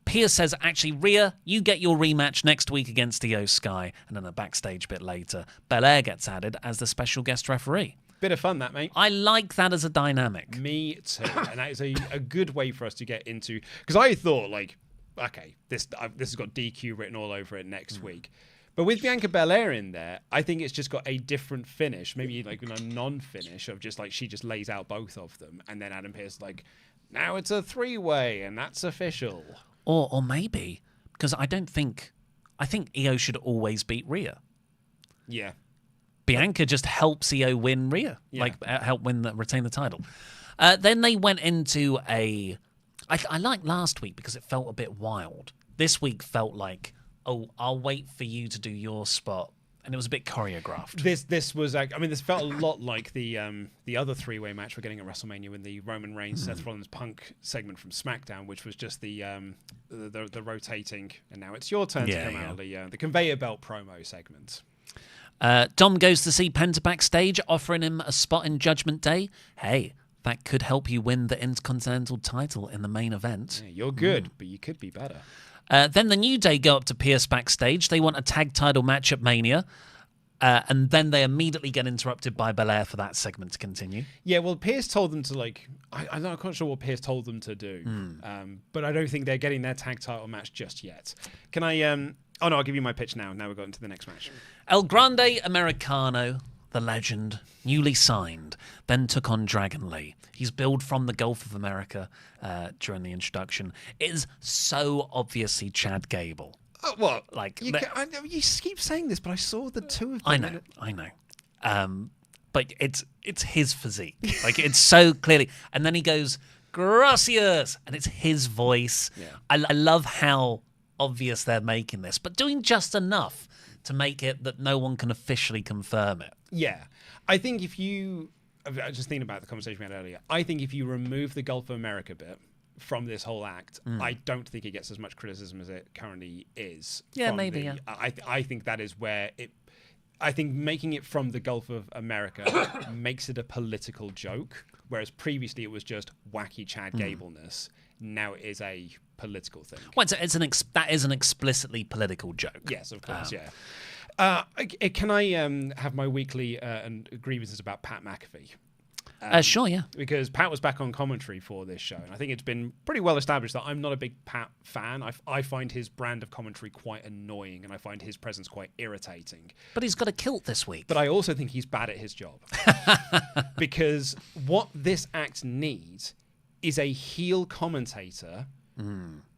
Pierce says, actually, Rhea, you get your rematch next week against Io Sky. And then a backstage bit later, Belair gets added as the special guest referee. Bit of fun, that, mate. I like that as a dynamic. Me too. And that is a good way for us to get into... Because I thought, like, okay, this has got DQ written all over it next week. But with Bianca Belair in there, I think it's just got a different finish. Maybe like a non-finish of just like she just lays out both of them. And then Adam Pearce like, now it's a 3-way and that's official. Or maybe because I think Io should always beat Rhea. Yeah. Bianca just helps Io win Rhea, help retain the title. Then they went into I liked last week because it felt a bit wild. This week felt like, oh, I'll wait for you to do your spot. And it was a bit choreographed. This was, I mean, this felt a lot like the other three-way match we're getting at WrestleMania in the Roman Reigns, Seth Rollins, Punk segment from SmackDown, which was just the rotating, and now it's your turn to come out, the conveyor belt promo segment. Dom goes to see Penta backstage, offering him a spot in Judgment Day. Hey, that could help you win the Intercontinental title in the main event. Yeah, you're good, but you could be better. Then the New Day go up to Pierce backstage. They want a tag title match at Mania. And then they immediately get interrupted by Belair for that segment to continue. Yeah, well, Pierce told them to, I'm not quite sure what Pierce told them to do. But I don't think they're getting their tag title match just yet. Can I... Oh, no, I'll give you my pitch now. Now we've got into the next match. El Grande Americano, the legend, newly signed, then took on Dragon Lee. He's billed from the Gulf of America during the introduction. It is so obviously Chad Gable. What? You keep saying this, but I saw the two of them. I know. But it's his physique. It's so clearly. And then he goes, gracias! And it's his voice. Yeah. I love how obvious they're making this, but doing just enough to make it that no one can officially confirm it. Yeah. I think if you... I was just thinking about the conversation we had earlier. I think if you remove the Gulf of America bit from this whole act, I don't think it gets as much criticism as it currently is. Yeah, maybe, I think that is where it... I think making it from the Gulf of America makes it a political joke, whereas previously it was just wacky Chad Gable-ness. Now it is a political thing. Well, that is an explicitly political joke. Yes, of course, yeah. Can I have my weekly grievances about Pat McAfee? Sure, yeah. Because Pat was back on commentary for this show, and I think it's been pretty well established that I'm not a big Pat fan. I find his brand of commentary quite annoying, and I find his presence quite irritating. But he's got a kilt this week. But I also think he's bad at his job. Because what this act needs is a heel commentator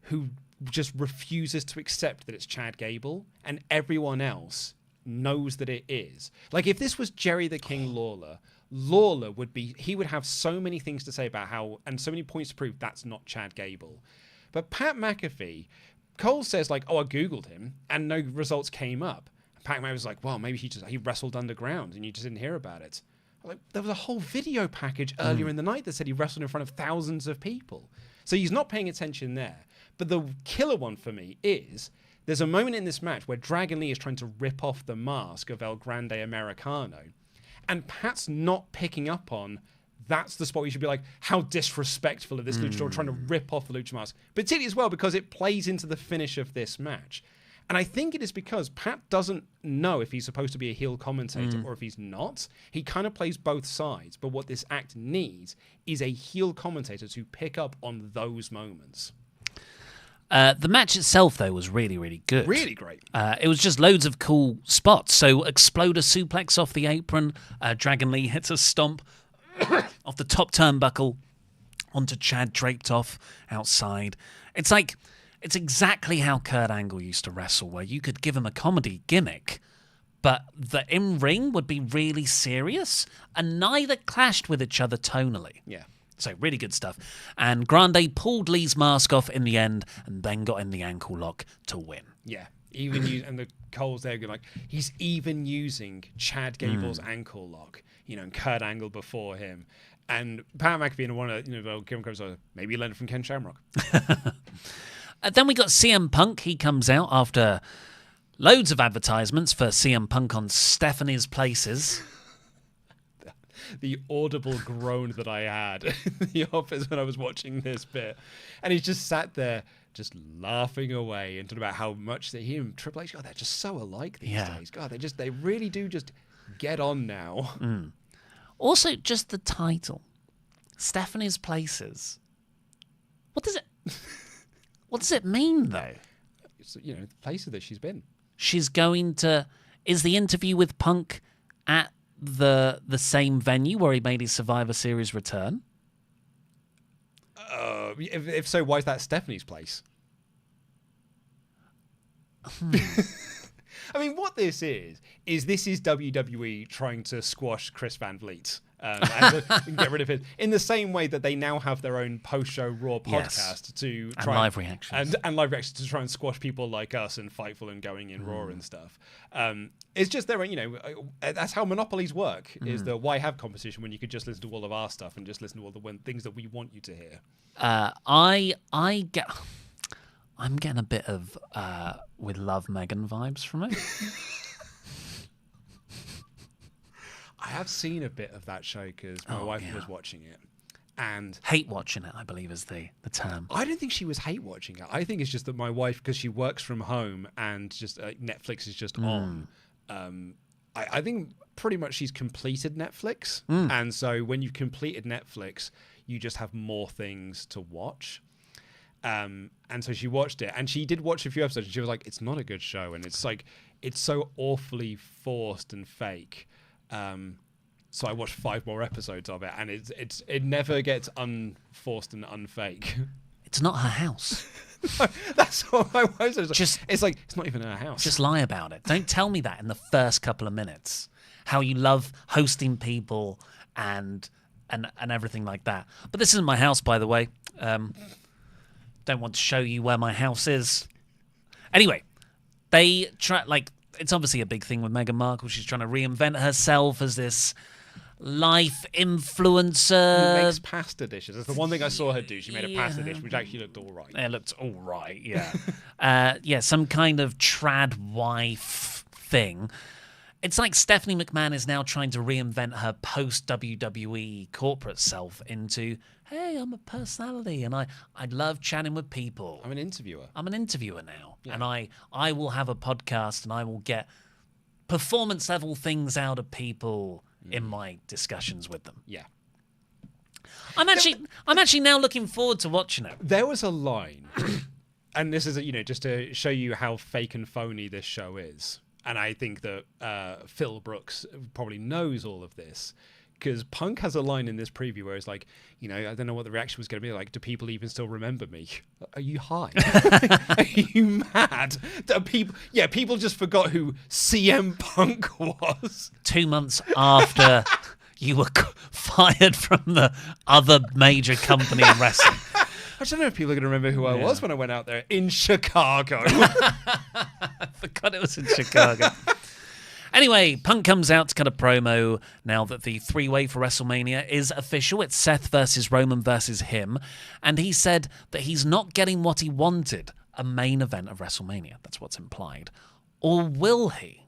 who just refuses to accept that it's Chad Gable, and everyone else knows that it is. Like, if this was Jerry the King Lawler he would have so many things to say about how, and so many points to prove that's not Chad Gable. But Pat McAfee, Cole says, I Googled him, and no results came up. And Pat McAfee was like, well, maybe he wrestled underground, and you just didn't hear about it. There was a whole video package earlier in the night that said he wrestled in front of thousands of people. So he's not paying attention there. But the killer one for me is, there's a moment in this match where Dragon Lee is trying to rip off the mask of El Grande Americano. And Pat's not picking up on, that's the spot where you should be like, how disrespectful of this luchador trying to rip off the lucha mask. Particularly as well because it plays into the finish of this match. And I think it is because Pat doesn't know if he's supposed to be a heel commentator or if he's not. He kind of plays both sides. But what this act needs is a heel commentator to pick up on those moments. The match itself, though, was really, really good. Really great. It was just loads of cool spots. So, Exploder suplex off the apron. Dragon Lee hits a stomp off the top turnbuckle onto Chad draped off outside. It's exactly how Kurt Angle used to wrestle, where you could give him a comedy gimmick, but the in-ring would be really serious, and neither clashed with each other tonally. Yeah. So, really good stuff. And Grande pulled Lee's mask off in the end and then got in the ankle lock to win. Yeah. And the Cole's there going he's even using Chad Gable's ankle lock, and Kurt Angle before him. And Pat McAfee in one of Kevin goes, maybe he learned it from Ken Shamrock. Then we got CM Punk. He comes out after loads of advertisements for CM Punk on Stephanie's Places. The audible groan that I had in the office when I was watching this bit. And he's just sat there just laughing away and talking about how much he and Triple H, they're just so alike these days. God, they really do just get on now. Also, just the title. Stephanie's Places. What does it mean, though? It's, the places that she's been. She's going to... Is the interview with Punk at the same venue where he made his Survivor Series return? If so, why is that Stephanie's place? I mean, what this is WWE trying to squash Chris Van Vliet. And get rid of it in the same way that they now have their own post-show Raw podcast to try and live reactions and live reactions to try and squash people like us and Fightful and Going in Raw and stuff. It's just their own, that's how monopolies work. Is that why have competition when you could just listen to all of our stuff and just listen to all the things that we want you to hear? I'm getting a bit of with Love Megan vibes from it. I have seen a bit of that show because my wife was watching it. And hate watching it, I believe, is the term. I don't think she was hate watching it. I think it's just that my wife, because she works from home and just Netflix is just on. I think pretty much she's completed Netflix. And so when you've completed Netflix, you just have more things to watch. And so she watched it, and she did watch a few episodes, and she was like, it's not a good show. And it's like, it's so awfully forced and fake. So I watched 5 more episodes of it, and it never gets unforced and unfake. It's not her house. That's what my wife says. It's like it's not even her house. Just lie about it. Don't tell me that in the first couple of minutes. How you love hosting people and everything like that. But this isn't my house, by the way. Don't want to show you where my house is. Anyway, they try it's obviously a big thing with Meghan Markle. She's trying to reinvent herself as this life influencer. Who makes pasta dishes. That's the one thing I saw her do. She made a pasta dish, which actually looked all right. It looked all right, yeah. Some kind of trad wife thing. It's like Stephanie McMahon is now trying to reinvent her post-WWE corporate self into, hey, I'm a personality, and I love chatting with people. I'm an interviewer. I'm an interviewer now, and I will have a podcast, and I will get performance-level things out of people in my discussions with them. Yeah. I'm actually now looking forward to watching it. There was a line, and this is just to show you how fake and phony this show is. And I think that Phil Brooks probably knows all of this, because Punk has a line in this preview where it's like, I don't know what the reaction was going to be like. Do people even still remember me? Are you high? Are you mad? People just forgot who CM Punk was. 2 months after you were fired from the other major company in wrestling. I don't know if people are going to remember who I was when I went out there in Chicago. I forgot it was in Chicago. Anyway, Punk comes out to cut a promo now that the 3-way for WrestleMania is official. It's Seth versus Roman versus him. And he said that he's not getting what he wanted, a main event of WrestleMania. That's what's implied. Or will he?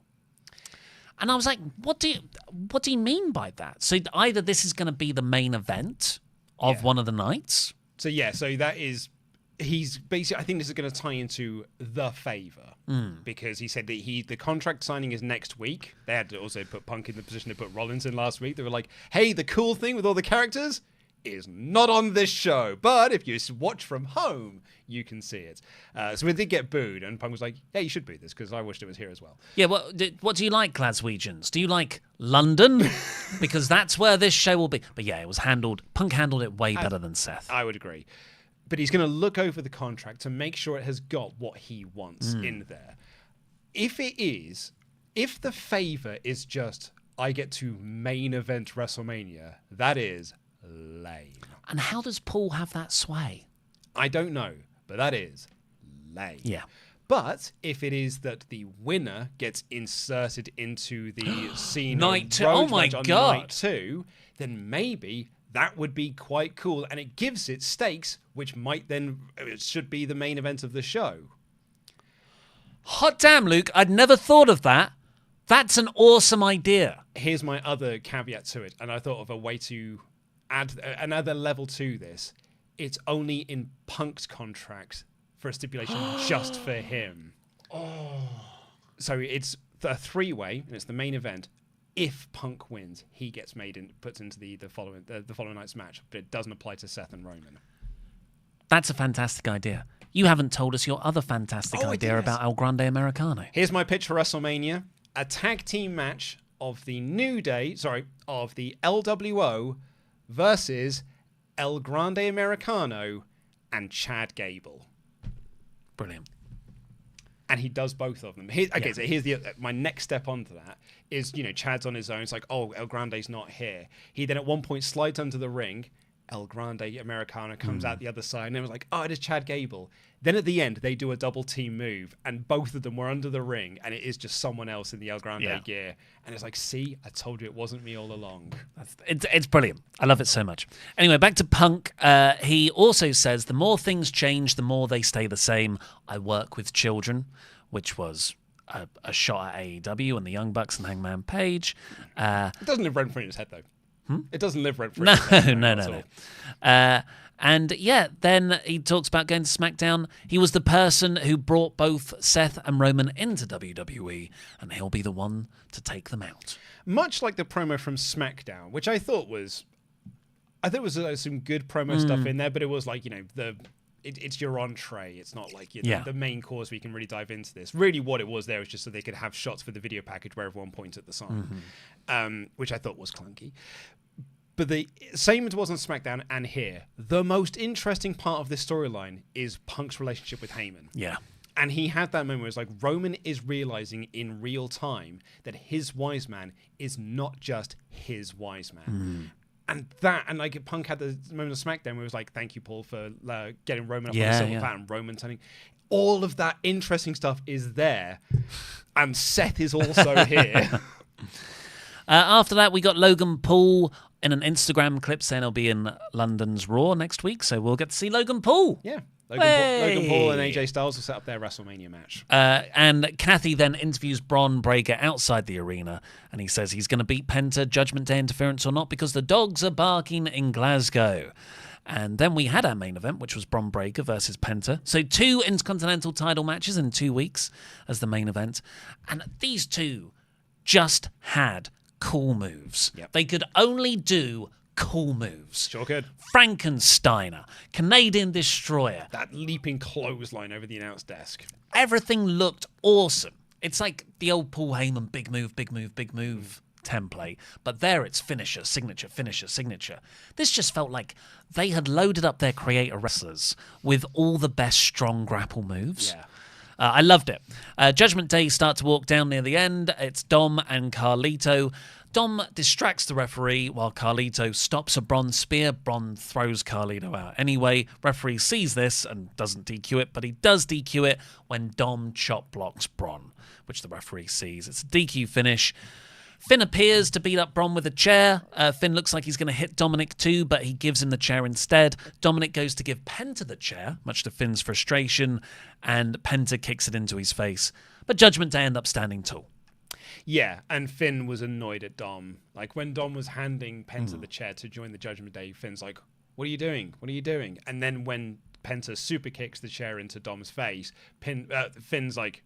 And I was like, what do you mean by that? So either this is going to be the main event of one of the nights. So that is, he's basically, I think this is going to tie into The Favor, because he said that the contract signing is next week. They had to also put Punk in the position they put Rollins in last week. They were like, hey, the cool thing with all the characters is not on this show, but if you watch from home, you can see it. So we did get booed, and Punk was like, yeah, you should boo this, because I wished it was here as well. Yeah, what do you like, Glaswegians? Do you like London? Because that's where this show will be. But yeah, Punk handled it way better than Seth. I would agree. But he's going to look over the contract to make sure it has got what he wants in there. If the favor is just, I get to main event WrestleMania, that is lame. And how does Paul have that sway? I don't know, but that is lame. Yeah. But if it is that the winner gets inserted into the Cena Night 2, Road oh my match on God. Night 2, then maybe that would be quite cool, and it gives it stakes, which might then, it should be the main event of the show. Hot damn, Luke, I'd never thought of that. That's an awesome idea. Here's my other caveat to it, and I thought of a way to add another level to this. It's only in Punk's contract for a stipulation just for him. So it's a 3-way, and it's the main event. If Punk wins, he gets puts into the following night's match, but it doesn't apply to Seth and Roman. That's a fantastic idea. You haven't told us your other fantastic idea about El Grande Americano. Here's my pitch for WrestleMania: a tag team match of the of the LWO versus El Grande Americano and Chad Gable. Brilliant. And he does both of them. So here's my next step onto that is, Chad's on his own. It's like, oh, El Grande's not here. He then at one point slides under the ring. El Grande Americano comes out the other side, and it was like, oh, it is Chad Gable. Then at the end, they do a double team move, and both of them were under the ring, and it is just someone else in the El Grande gear. And it's like, see, I told you it wasn't me all along. It's brilliant. I love it so much. Anyway, back to Punk. He also says, the more things change, the more they stay the same. I work with children, which was a shot at AEW and the Young Bucks and Hangman Page. It doesn't live rent free in his head, though. It doesn't live rent free. No. And then he talks about going to SmackDown. He was the person who brought both Seth and Roman into WWE, and he'll be the one to take them out. Much like the promo from SmackDown, which I thought was some good promo stuff in there, but it was like, it's your entree. It's not like the main course where you can really dive into this. Really what it was there was just so they could have shots for the video package where everyone points at the sign, which I thought was clunky. But the same as was on SmackDown and here, the most interesting part of this storyline is Punk's relationship with Heyman. Yeah. And he had that moment where it's like Roman is realizing in real time that his wise man is not just his wise man. And like Punk had the moment of SmackDown where it was like, thank you, Paul, for getting Roman up on the silver platter, and Roman turning. All of that interesting stuff is there. And Seth is also here. After that, we got Logan Paul in an Instagram clip saying he'll be in London's Raw next week, so we'll get to see Logan Paul. Yeah. Logan Paul and AJ Styles will set up their WrestleMania match. And Kathy then interviews Bron Breakker outside the arena, and he says he's going to beat Penta, Judgment Day interference or not, because the dogs are barking in Glasgow. And then we had our main event, which was Bron Breakker versus Penta. So 2 Intercontinental title matches in 2 weeks as the main event. And these two just had cool moves. Yep. They could only do cool moves. Sure could. Frankensteiner, Canadian Destroyer. That leaping clothesline over the announce desk. Everything looked awesome. It's like the old Paul Heyman big move template. But there it's finisher, signature. This just felt like they had loaded up their creator wrestlers with all the best strong grapple moves. Yeah. I loved it. Judgment Day start to walk down near the end. It's Dom and Carlito. Dom distracts the referee while Carlito stops a Bron spear. Bron throws Carlito out. Anyway, referee sees this and doesn't DQ it, but he does DQ it when Dom chop blocks Bron, which the referee sees. It's a DQ finish. Finn appears to beat up Bron with a chair. Finn looks like he's going to hit Dominic too, but he gives him the chair instead. Dominic goes to give Penta the chair, much to Finn's frustration, and Penta kicks it into his face. But Judgment Day end up standing tall. Yeah, and Finn was annoyed at Dom. Like, when Dom was handing Penta the chair to join the Judgment Day, Finn's like, what are you doing? And then when Penta super kicks the chair into Dom's face, Finn's like,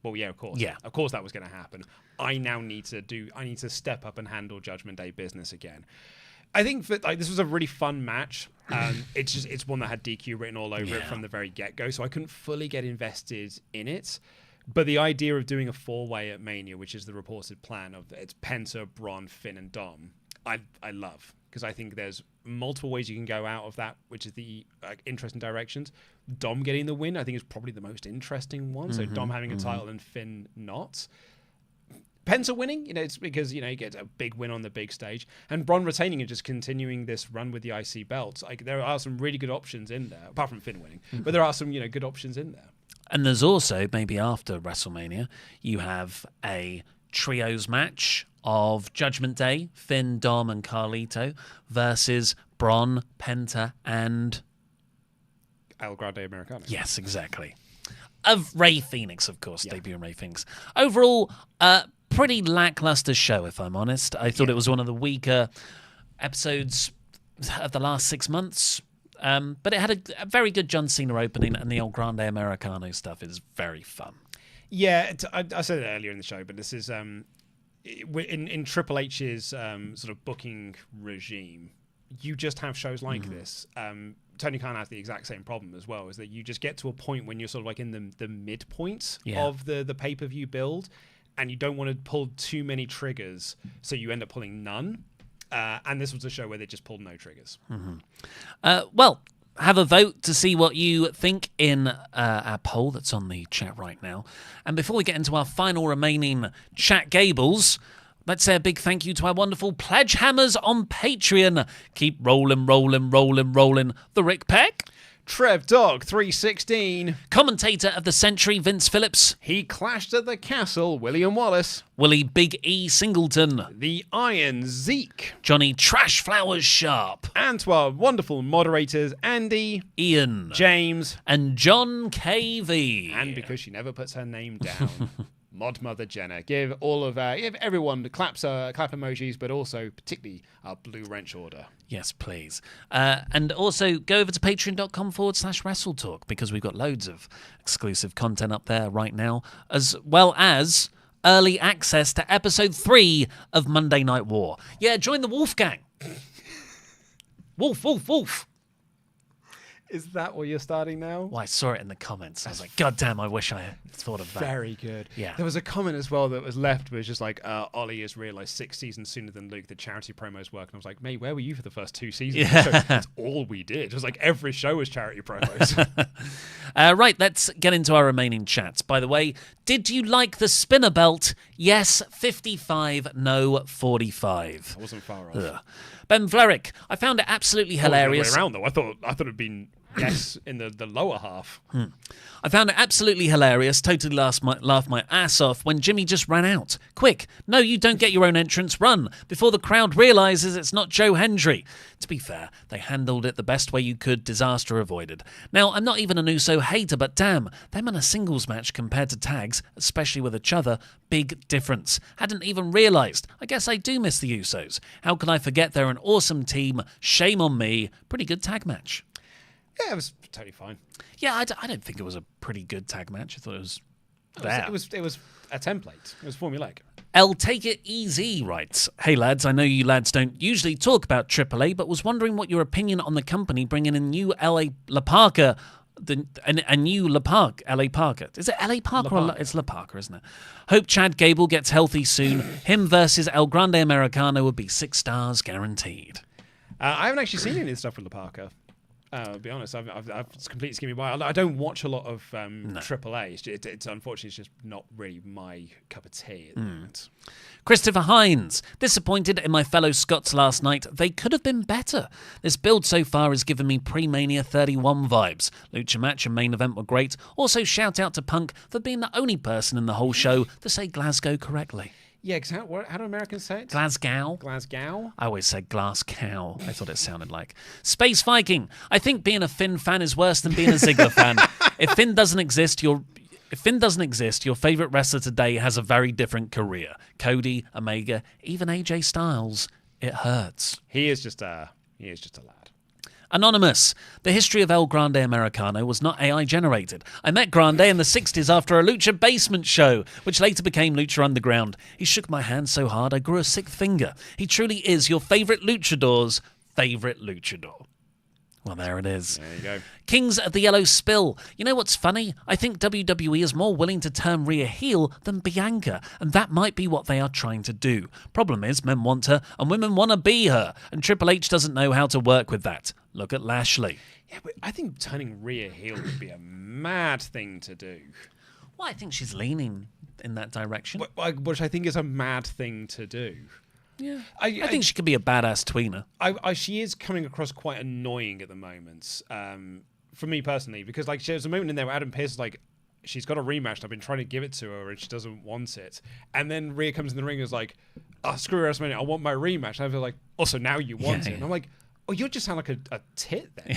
well, yeah, of course. Yeah. Of course that was going to happen. I need to step up and handle Judgment Day business again. I think that this was a really fun match. It's one that had DQ written all over it from the very get-go, so I couldn't fully get invested in it. But the idea of doing a 4-way at Mania, which is the reported plan of it's Penta, Bron, Finn, and Dom, I love, because I think there's multiple ways you can go out of that, which is the interesting directions. Dom getting the win, I think, is probably the most interesting one. So Dom having a title and Finn not. Penta winning, it's because, he gets a big win on the big stage. And Bron retaining and just continuing this run with the IC belts. Like, there are some really good options in there, apart from Finn winning. But there are some, good options in there. And there's also, maybe after WrestleMania, you have a trios match of Judgment Day, Finn, Dom, and Carlito versus Bron, Penta, and El Grande Americano. Yes, exactly. Of Rey Fenix, of course, debuting Rey Fenix. Overall, pretty lackluster show, if I'm honest. I thought it was one of the weaker episodes of the last 6 months. But it had a very good John Cena opening, and the old Grande Americano stuff is very fun. Yeah, I said it earlier in the show, but this is in Triple H's sort of booking regime. You just have shows like this. Tony Khan has the exact same problem as well, is that you just get to a point when you're sort of like in the midpoint of the pay-per-view build, and you don't want to pull too many triggers, so you end up pulling none. And this was a show where they just pulled no triggers. Well, have a vote to see what you think in our poll that's on the chat right now. And before we get into our final remaining chat gables, let's say a big thank you to our wonderful PledgeHammers on Patreon. Keep rolling. The Rick Peck. Trev Dog 316. Commentator of the century, Vince Phillips. He clashed at the castle, William Wallace. Willie Big E Singleton. The Iron Zeke. Johnny Trash Flowers Sharp. And to our wonderful moderators, Andy, Ian, James, and John KV. And because she never puts her name down, Mod Mother Jenna. Give everyone the clap emojis, but also particularly our blue wrench order. Yes, please. And also go over to patreon.com/WrestleTalk because we've got loads of exclusive content up there right now, as well as early access to episode 3 of Monday Night War. Yeah, join the Wolf Gang. Wolf. Is that what you're starting now? Well, I saw it in the comments. I was like, God damn, I wish I had thought of that. Very good. Yeah. There was a comment as well that was left, which was just like, Ollie has realised 6 seasons sooner than Luke that charity promos work. And I was like, mate, where were you for the first 2 seasons? Yeah. That's all we did. It was like every show was charity promos. Right, let's get into our remaining chats. By the way, did you like the spinner belt? Yes, 55, no, 45. I wasn't far off. Ugh. Ben Flerick, I found it absolutely hilarious. Around though, I thought it'd been yes in the lower half. I found it absolutely hilarious, totally laughed my ass off when Jimmy just ran out. Quick, no, you don't get your own entrance, run, before the crowd realises it's not Joe Hendry. To be fair, they handled it the best way you could, disaster avoided. Now, I'm not even an Uso hater, but damn, them in a singles match compared to tags, especially with each other, big difference. Hadn't even realised. I guess I do miss the Usos. How can I forget they're an awesome team? Shame on me. Pretty good tag match. Yeah, it was totally fine. Yeah, I don't think it was a pretty good tag match. I thought it was there. It was a template. It was formulaic. L Take It Easy writes, hey lads, I know you lads don't usually talk about AAA, but was wondering what your opinion on the company bringing in new LA Parker, a new LA Parker. Is it LA Parker or it's LA Parker, isn't it? Hope Chad Gable gets healthy soon. Him versus El Grande Americano would be 6 stars guaranteed. I haven't actually seen any of this stuff with LA Parker. I'll be honest, I've completely skimmed by. I don't watch a lot of AAA. It's unfortunately, it's just not really my cup of tea at the moment. Christopher Hines, disappointed in my fellow Scots last night. They could have been better. This build so far has given me pre-Mania 31 vibes. Lucha match and main event were great. Also, shout out to Punk for being the only person in the whole show to say Glasgow correctly. Yeah, because how do Americans say it? Glasgow. Glasgow? I always said glass cow. I thought it sounded like. Space Viking. I think being a Finn fan is worse than being a Ziggler fan. If Finn doesn't exist, your favourite wrestler today has a very different career. Cody, Omega, even AJ Styles. It hurts. He is just a lad. Anonymous. The history of El Grande Americano was not AI generated. I met Grande in the 60s after a Lucha Basement show, which later became Lucha Underground. He shook my hand so hard I grew a 6th finger. He truly is your favourite luchador's favourite luchador. Well, there it is. There you go. Kings of the Yellow Spill. You know what's funny? I think WWE is more willing to turn Rhea heel than Bianca, and that might be what they are trying to do. Problem is, men want her, and women want to be her, and Triple H doesn't know how to work with that. Look at Lashley. Yeah, but I think turning Rhea heel would be a mad thing to do. Well, I think she's leaning in that direction. Which I think is a mad thing to do. Yeah, I think she could be a badass tweener. She is coming across quite annoying at the moment, for me personally, because like there's a moment in there where Adam Pearce is like, she's got a rematch and I've been trying to give it to her and she doesn't want it, and then Rhea comes in the ring and is like, oh, screw WrestleMania, I want my rematch, and I feel like, also now you want it, and I'm like, oh, you just sound like a tit then.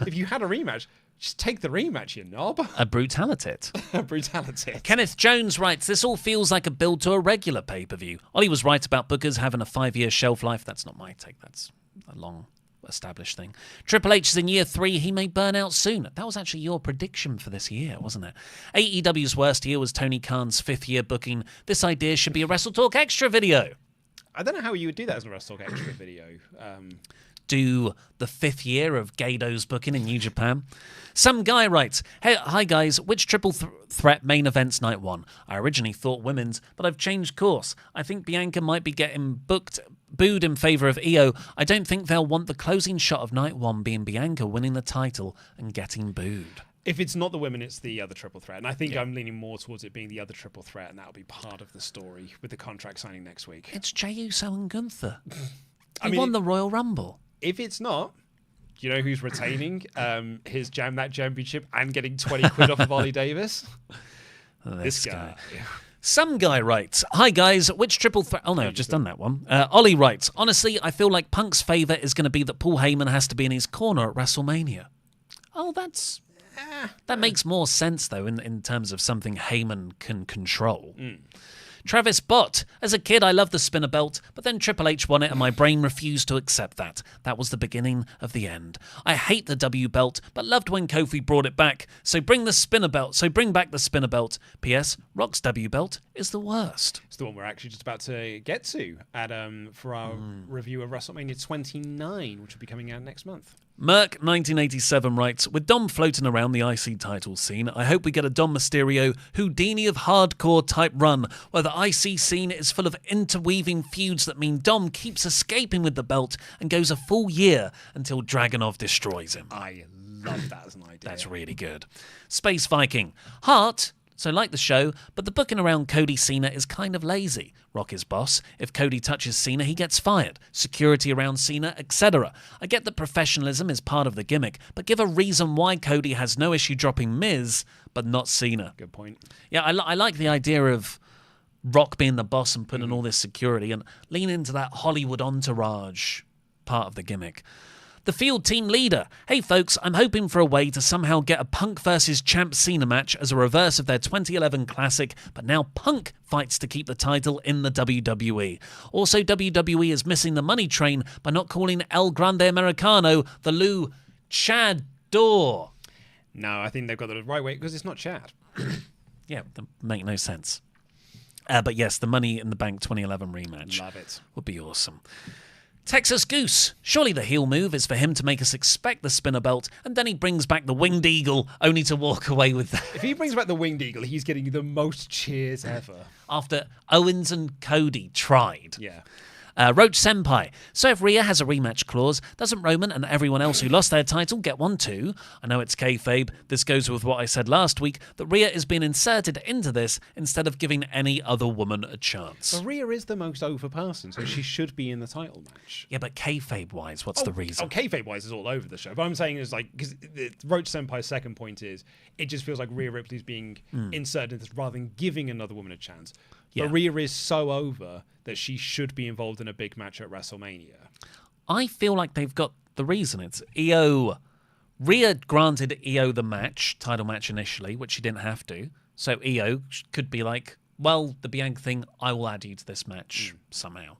If you had a rematch, just take the rematch, you knob. A brutality. A brutality. Kenneth Jones writes, this all feels like a build to a regular pay-per-view. Ollie was right about bookers having a 5-year shelf life. That's not my take. That's a long established thing. Triple H is in year 3. He may burn out soon. That was actually your prediction for this year, wasn't it? AEW's worst year was Tony Khan's 5th year booking. This idea should be a WrestleTalk Extra video. I don't know how you would do that as a WrestleTalk Extra video. Do the 5th year of Gado's booking in New Japan. Some guy writes, hey, hi guys, which triple threat main events night 1? I originally thought women's, but I've changed course. I think Bianca might be getting booked booed in favour of Io. I don't think they'll want the closing shot of night one being Bianca winning the title and getting booed. If it's not the women, it's the other triple threat. And I think I'm leaning more towards it being the other triple threat, and that'll be part of the story with the contract signing next week. It's Jey Uso and Gunther. He won the Royal Rumble. If it's not, you know who's retaining his that championship and getting 20 quid off of Ollie Davis? This guy. Some guy writes, "Hi guys, which triple threat..." Oh no, I've just done that one. Ollie writes, "Honestly, I feel like Punk's favour is going to be that Paul Heyman has to be in his corner at WrestleMania." Oh, that makes more sense though in terms of something Heyman can control. Travis Bott, "As a kid, I loved the spinner belt, but then Triple H won it and my brain refused to accept that. That was the beginning of the end. I hate the W belt, but loved when Kofi brought it back. So bring back the spinner belt. P.S. Rock's W belt is the worst." It's the one we're actually just about to get to for our review of WrestleMania 29, which will be coming out next month. Merc 1987 writes, "With Dom floating around the IC title scene, I hope we get a Dom Mysterio Houdini of hardcore type run, where the IC scene is full of interweaving feuds that mean Dom keeps escaping with the belt and goes a full year until Dragunov destroys him." I love that as an idea. That's really good. Space Viking, "Hart, so like the show, but the booking around Cody Cena is kind of lazy. Rock is boss. If Cody touches Cena, he gets fired. Security around Cena, etc. I get that professionalism is part of the gimmick, but give a reason why Cody has no issue dropping Miz, but not Cena." Good point. Yeah, I like the idea of Rock being the boss and putting all this security and lean into that Hollywood entourage part of the gimmick. The Field Team Leader, "Hey folks, I'm hoping for a way to somehow get a Punk versus Champ Cena match as a reverse of their 2011 classic, but now Punk fights to keep the title in the WWE. Also, WWE is missing the money train by not calling El Grande Americano the Lou Chad Door." No, I think they've got the right way because it's not Chad. Yeah, that make no sense. But yes, the Money in the Bank 2011 rematch. Love it. Would be awesome. Texas Goose, "Surely the heel move is for him to make us expect the spinner belt, and then he brings back the Winged Eagle, only to walk away with that." If he brings back the Winged Eagle, he's getting the most cheers ever. After Owens and Cody tried. Yeah. Roach Senpai, "So if Rhea has a rematch clause, doesn't Roman and everyone else who lost their title get one too? I know it's kayfabe. This goes with what I said last week, that Rhea is being inserted into this instead of giving any other woman a chance." But Rhea is the most over person, so she should be in the title match. Yeah, but kayfabe-wise, what's the reason? Oh, kayfabe-wise is all over the show. But I'm saying is like, because Roach Senpai's second point is, it just feels like Rhea Ripley's being inserted into this rather than giving another woman a chance. Yeah. But Rhea is so over that she should be involved in a big match at WrestleMania. I feel like they've got the reason. It's Io. Rhea granted Io the title match initially, which she didn't have to. So Io could be like, well, the Bianca thing, I will add you to this match somehow.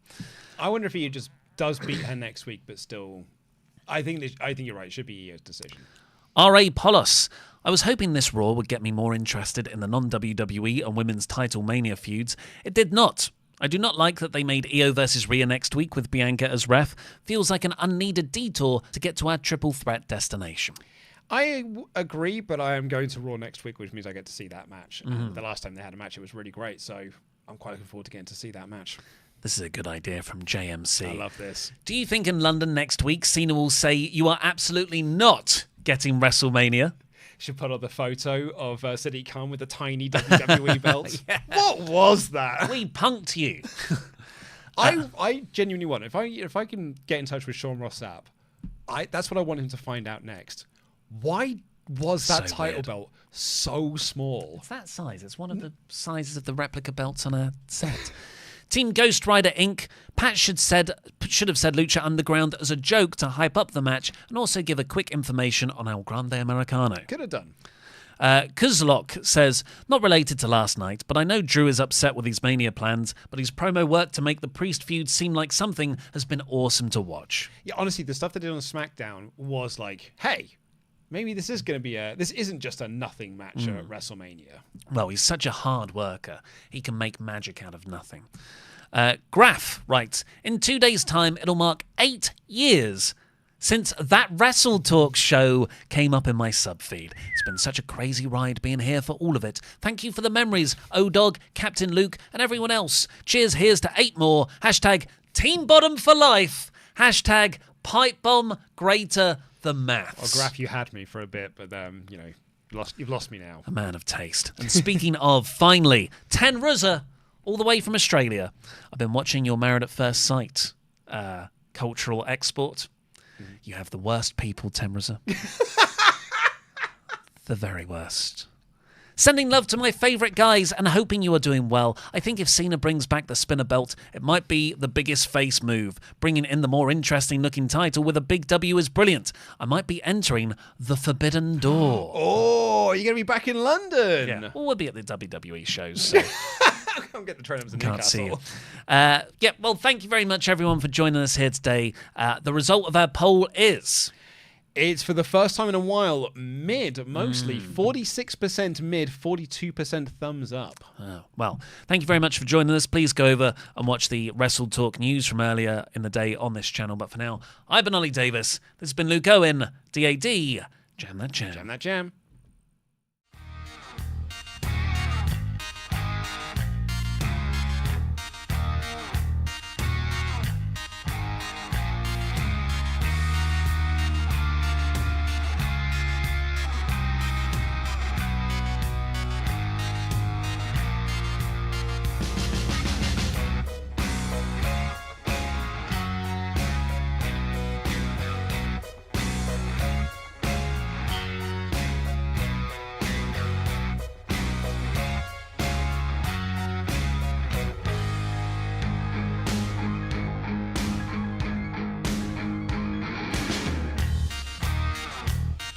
I wonder if he just does beat her next week, but still, I think you're right. It should be Io's decision. R.A. Polos, "I was hoping this Raw would get me more interested in the non-WWE and women's title Mania feuds. It did not. I do not like that they made Io versus Rhea next week with Bianca as ref. Feels like an unneeded detour to get to our triple threat destination." I agree, but I am going to Raw next week, which means I get to see that match. The last time they had a match, it was really great, so I'm quite looking forward to getting to see that match. This is a good idea from JMC. I love this. "Do you think in London next week, Cena will say, 'You are absolutely not getting WrestleMania'?" Should put on the photo of Sadiq Khan with the tiny WWE belt. Yeah. What was that? We punked you. I genuinely want, if I can get in touch with Sean Ross Sapp, that's what I want him to find out next. Why was that title belt so small? It's that size. It's one of the sizes of the replica belts on a set. Team Ghost Rider Inc. Pat should have said Lucha Underground as a joke to hype up the match and also give a quick information on El Grande Americano. Could have done. Kuzlok says, "Not related to last night, but I know Drew is upset with his Mania plans, but his promo work to make the Priest feud seem like something has been awesome to watch." Yeah, honestly, the stuff they did on SmackDown was like, hey, maybe this is going to be this isn't just a nothing match at WrestleMania. Well, he's such a hard worker. He can make magic out of nothing. Graf writes, "In 2 days' time, it'll mark 8 years since that WrestleTalk show came up in my subfeed. It's been such a crazy ride being here for all of it. Thank you for the memories, O-Dog, Captain Luke, and everyone else. Cheers, here's to 8 more. Hashtag Team Bottom for life. Hashtag pipe bomb greater than maths. Well, Graf, you had me for a bit, but you've lost me now. A man of taste. And speaking of, finally, Tenruzza, all the way from Australia. I've been watching your Married at First Sight cultural export. You have the worst people, Tenruzza. The very worst. Sending love to my favourite guys and hoping you are doing well. I think if Cena brings back the spinner belt, it might be the biggest face move. Bringing in the more interesting looking title with a big W is brilliant. I might be entering the Forbidden Door. Oh, you're going to be back in London. Yeah, well, we'll be at the WWE shows. So. I'll get the train up to Can't see Newcastle. you. Well, thank you very much, everyone, for joining us here today. The result of our poll is... It's for the first time in a while, mid, mostly. 46% mid, 42% thumbs up. Oh, well, thank you very much for joining us. Please go over and watch the WrestleTalk news from earlier in the day on this channel. But for now, I've been Ollie Davis. This has been Luke Owen, DAD. Jam that jam. Jam that jam.